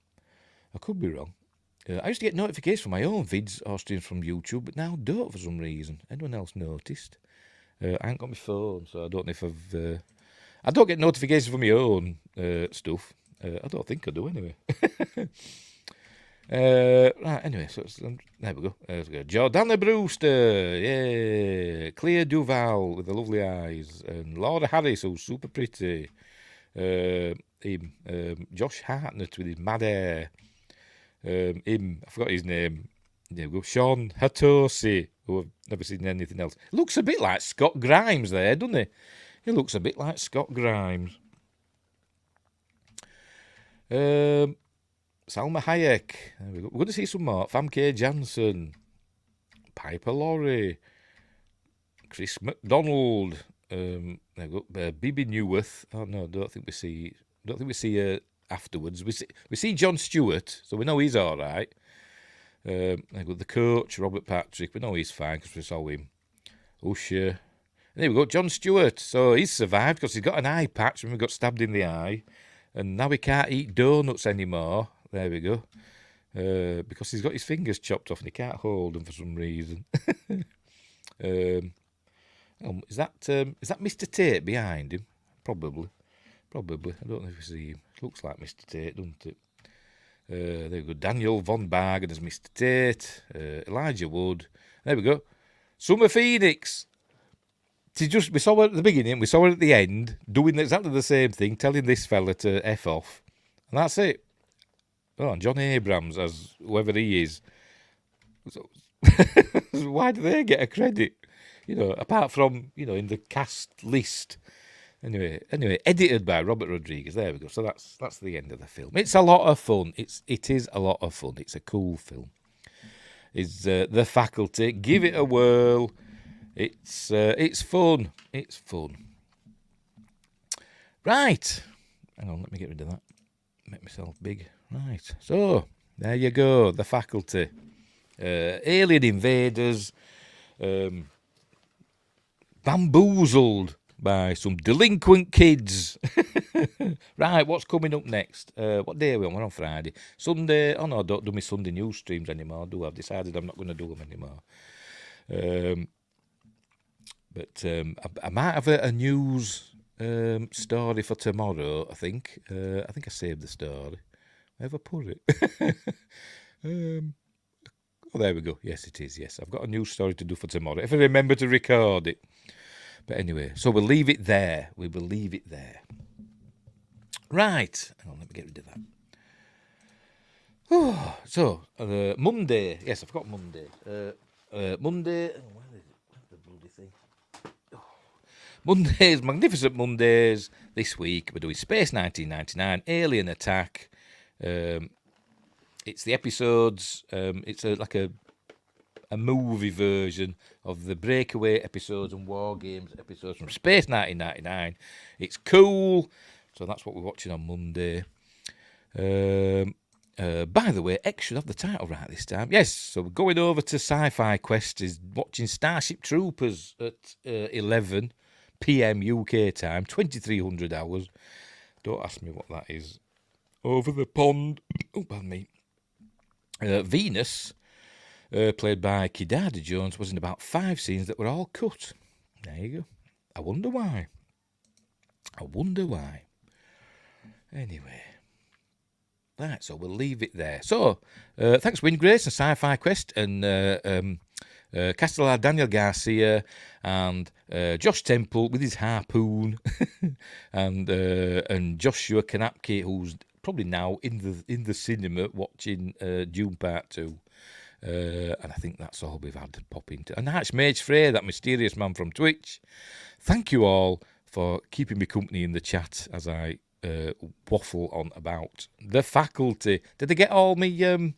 I used to get notifications from my own vids or streams from YouTube, but now don't for some reason. Anyone else noticed? I ain't got my phone, so I don't know if I've... I don't get notifications from my own stuff. I don't think I do, anyway. Right, anyway, so there we go. There's go. Jordana Brewster, yeah. Claire Duval with the lovely eyes. And Laura Harris, who's super pretty. Josh Hartnett with his mad hair. I forgot his name. There we go. Sean Hatosi, who I've never seen anything else. Looks a bit like Scott Grimes there, doesn't he? He looks a bit like Scott Grimes. Salma Hayek. There we go. We're going to see some more. Famke Janssen. Piper Laurie. Chris McDonald. There we go. Bibi Newworth. Oh no, I don't think we see her afterwards. We see Jon Stewart, so we know he's all right. There we go. The coach, Robert Patrick. We know he's fine because we saw him. Usher. And there we go. Jon Stewart. So he's survived because he's got an eye patch when we got stabbed in the eye. And now he can't eat donuts anymore. There we go. Because he's got his fingers chopped off and he can't hold them for some reason. Is that Mr. Tate behind him? Probably. I don't know if you see him. Looks like Mr. Tate, doesn't it? There we go. Daniel von Bargen as Mr. Tate. Elijah Wood. There we go. Summer Phoenix. We saw her at the beginning, we saw her at the end, doing exactly the same thing, telling this fella to F off. And that's it. Oh, and John Abrams as whoever he is. So, why do they get a credit? Apart from, in the cast list. Anyway, edited by Robert Rodriguez. There we go. So that's the end of the film. It's a lot of fun. It is a lot of fun. It's a cool film. It's The Faculty. Give it a whirl. It's fun. It's fun. Right. Hang on, let me get rid of that. Make myself big. Right. So, there you go. The Faculty. Alien invaders. Bamboozled by some delinquent kids. Right, what's coming up next? What day are we on? We're on Friday. Sunday. Oh, no, I don't do my Sunday news streams anymore, do I? I've decided I'm not going to do them anymore. But I might have a news story for tomorrow, I think. I think I saved the story. Where have I put it? Oh, there we go. Yes, it is. Yes, I've got a news story to do for tomorrow, if I remember to record it. But anyway, so we'll leave it there. We will leave it there. Right. Hang on, let me get rid of that. Oh, so, Monday. Yes, I've got Monday. Monday. Oh, where is it? Where's the bloody thing? Mondays, magnificent Mondays. This week we're doing Space 1999, Alien Attack. It's the episodes. It's like a movie version of the Breakaway episodes and War Games episodes from Space 1999. It's cool. So that's what we're watching on Monday. By the way, X should have the title right this time. Yes, so we're going over to Sci-Fi Quest, is watching Starship Troopers at 11 p.m. UK time, 2300 hours. Don't ask me what that is. Over the pond. Oh, pardon me. Venus, played by Kidada Jones, was in about 5 scenes that were all cut. There you go. I wonder why. Anyway. Right, so we'll leave it there. So, thanks Windgrace and Sci-Fi Quest and Castellar Daniel Garcia and Josh Temple with his harpoon and Joshua Kanapke, who's probably now in the cinema watching Dune Part 2. And I think that's all we've had to pop into. And that's Mage Frey, that mysterious man from Twitch. Thank you all for keeping me company in the chat as I waffle on about The Faculty. Did they get all me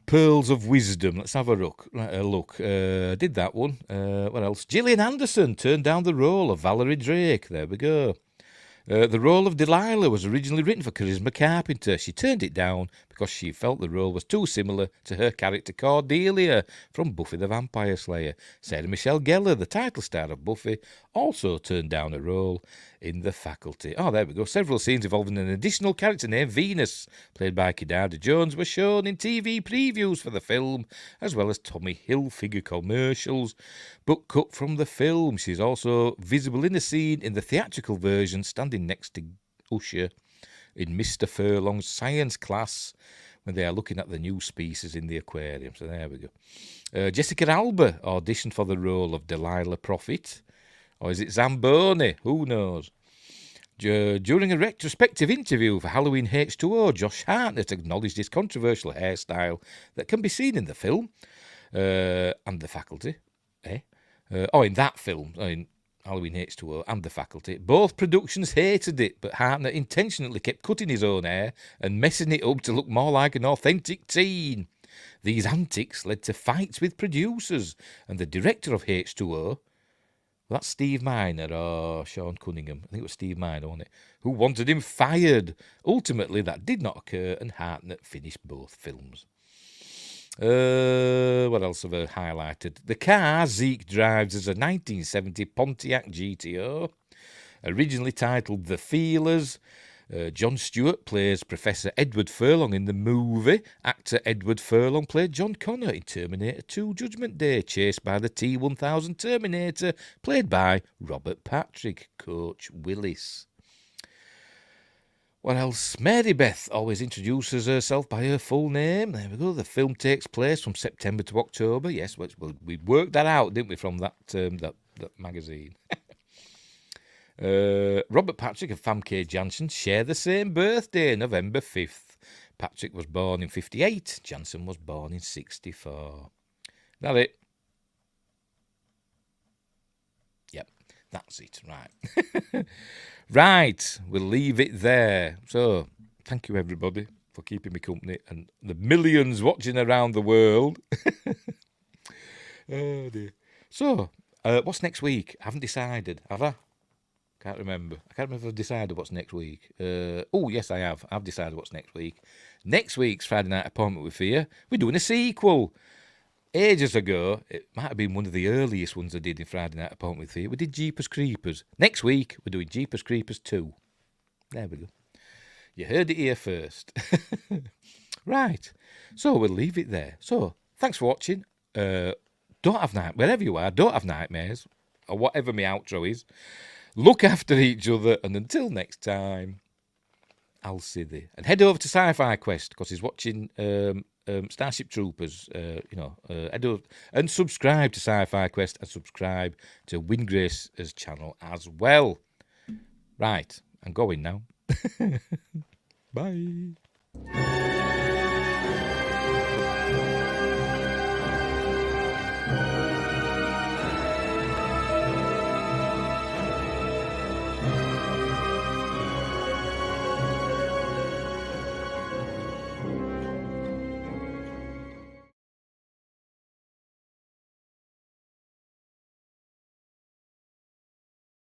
pearls of wisdom? Let's have a look. Did that one. What else? Gillian Anderson turned down the role of Valerie Drake. There we go. The role of Delilah was originally written for Charisma Carpenter. She turned it down because she felt the role was too similar to her character Cordelia from Buffy the Vampire Slayer. Sarah Michelle Gellar, the title star of Buffy, also turned down a role in The Faculty. Oh, there we go. Several scenes involving an additional character named Venus, played by Kidada Jones, were shown in TV previews for the film, as well as Tommy Hilfiger commercials, but cut from the film. She's also visible in a scene in the theatrical version, standing next to Usher in Mr. Furlong's science class when they are looking at the new species in the aquarium. So there we go. Jessica Alba auditioned for the role of Delilah Prophet. Or is it Zamboni? Who knows? During a retrospective interview for Halloween H2O, Josh Hartnett acknowledged his controversial hairstyle that can be seen in the film and The Faculty. In that film, in Halloween H2O and The Faculty. Both productions hated it, but Hartnett intentionally kept cutting his own hair and messing it up to look more like an authentic teen. These antics led to fights with producers, and the director of H2O, that's Steve Miner or Sean Cunningham, I think it was Steve Miner, wasn't it, who wanted him fired. Ultimately, that did not occur, and Hartnett finished both films. What else have I highlighted? The car Zeke drives is a 1970 Pontiac GTO, originally titled The Feelers. John Stewart plays Professor Edward Furlong in the movie. Actor Edward Furlong played John Connor in Terminator 2 Judgment Day, chased by the T-1000 Terminator, played by Robert Patrick, Coach Willis. What else? Mary Beth always introduces herself by her full name. There we go. The film takes place from September to October. Yes, we worked that out, didn't we, from that magazine? Robert Patrick and Famke Janssen share the same birthday, November 5th. Patrick was born in 58. Janssen was born in 64. That it? Yep, that's it. Right. Right, we'll leave it there. So, thank you everybody for keeping me company and the millions watching around the world. Oh dear. So, what's next week? I haven't decided, have I? Can't remember. I can't remember if I've decided what's next week. Oh, yes, I have. I've decided what's next week. Next week's Friday Night Appointment with Fear, we're doing a sequel. Ages ago, it might have been one of the earliest ones I did in Friday Night Appointment with Fear. We did Jeepers Creepers. Next week, we're doing Jeepers Creepers 2. There we go. You heard it here first. Right. So we'll leave it there. So, thanks for watching. Don't have night wherever you are, don't have nightmares, or whatever my outro is. Look after each other, and until next time, I'll see thee. And head over to Sci-Fi Quest, because he's watching Starship Troopers, head over and subscribe to Sci-Fi Quest and subscribe to Wingrace's channel as well. Right, I'm going now. Bye.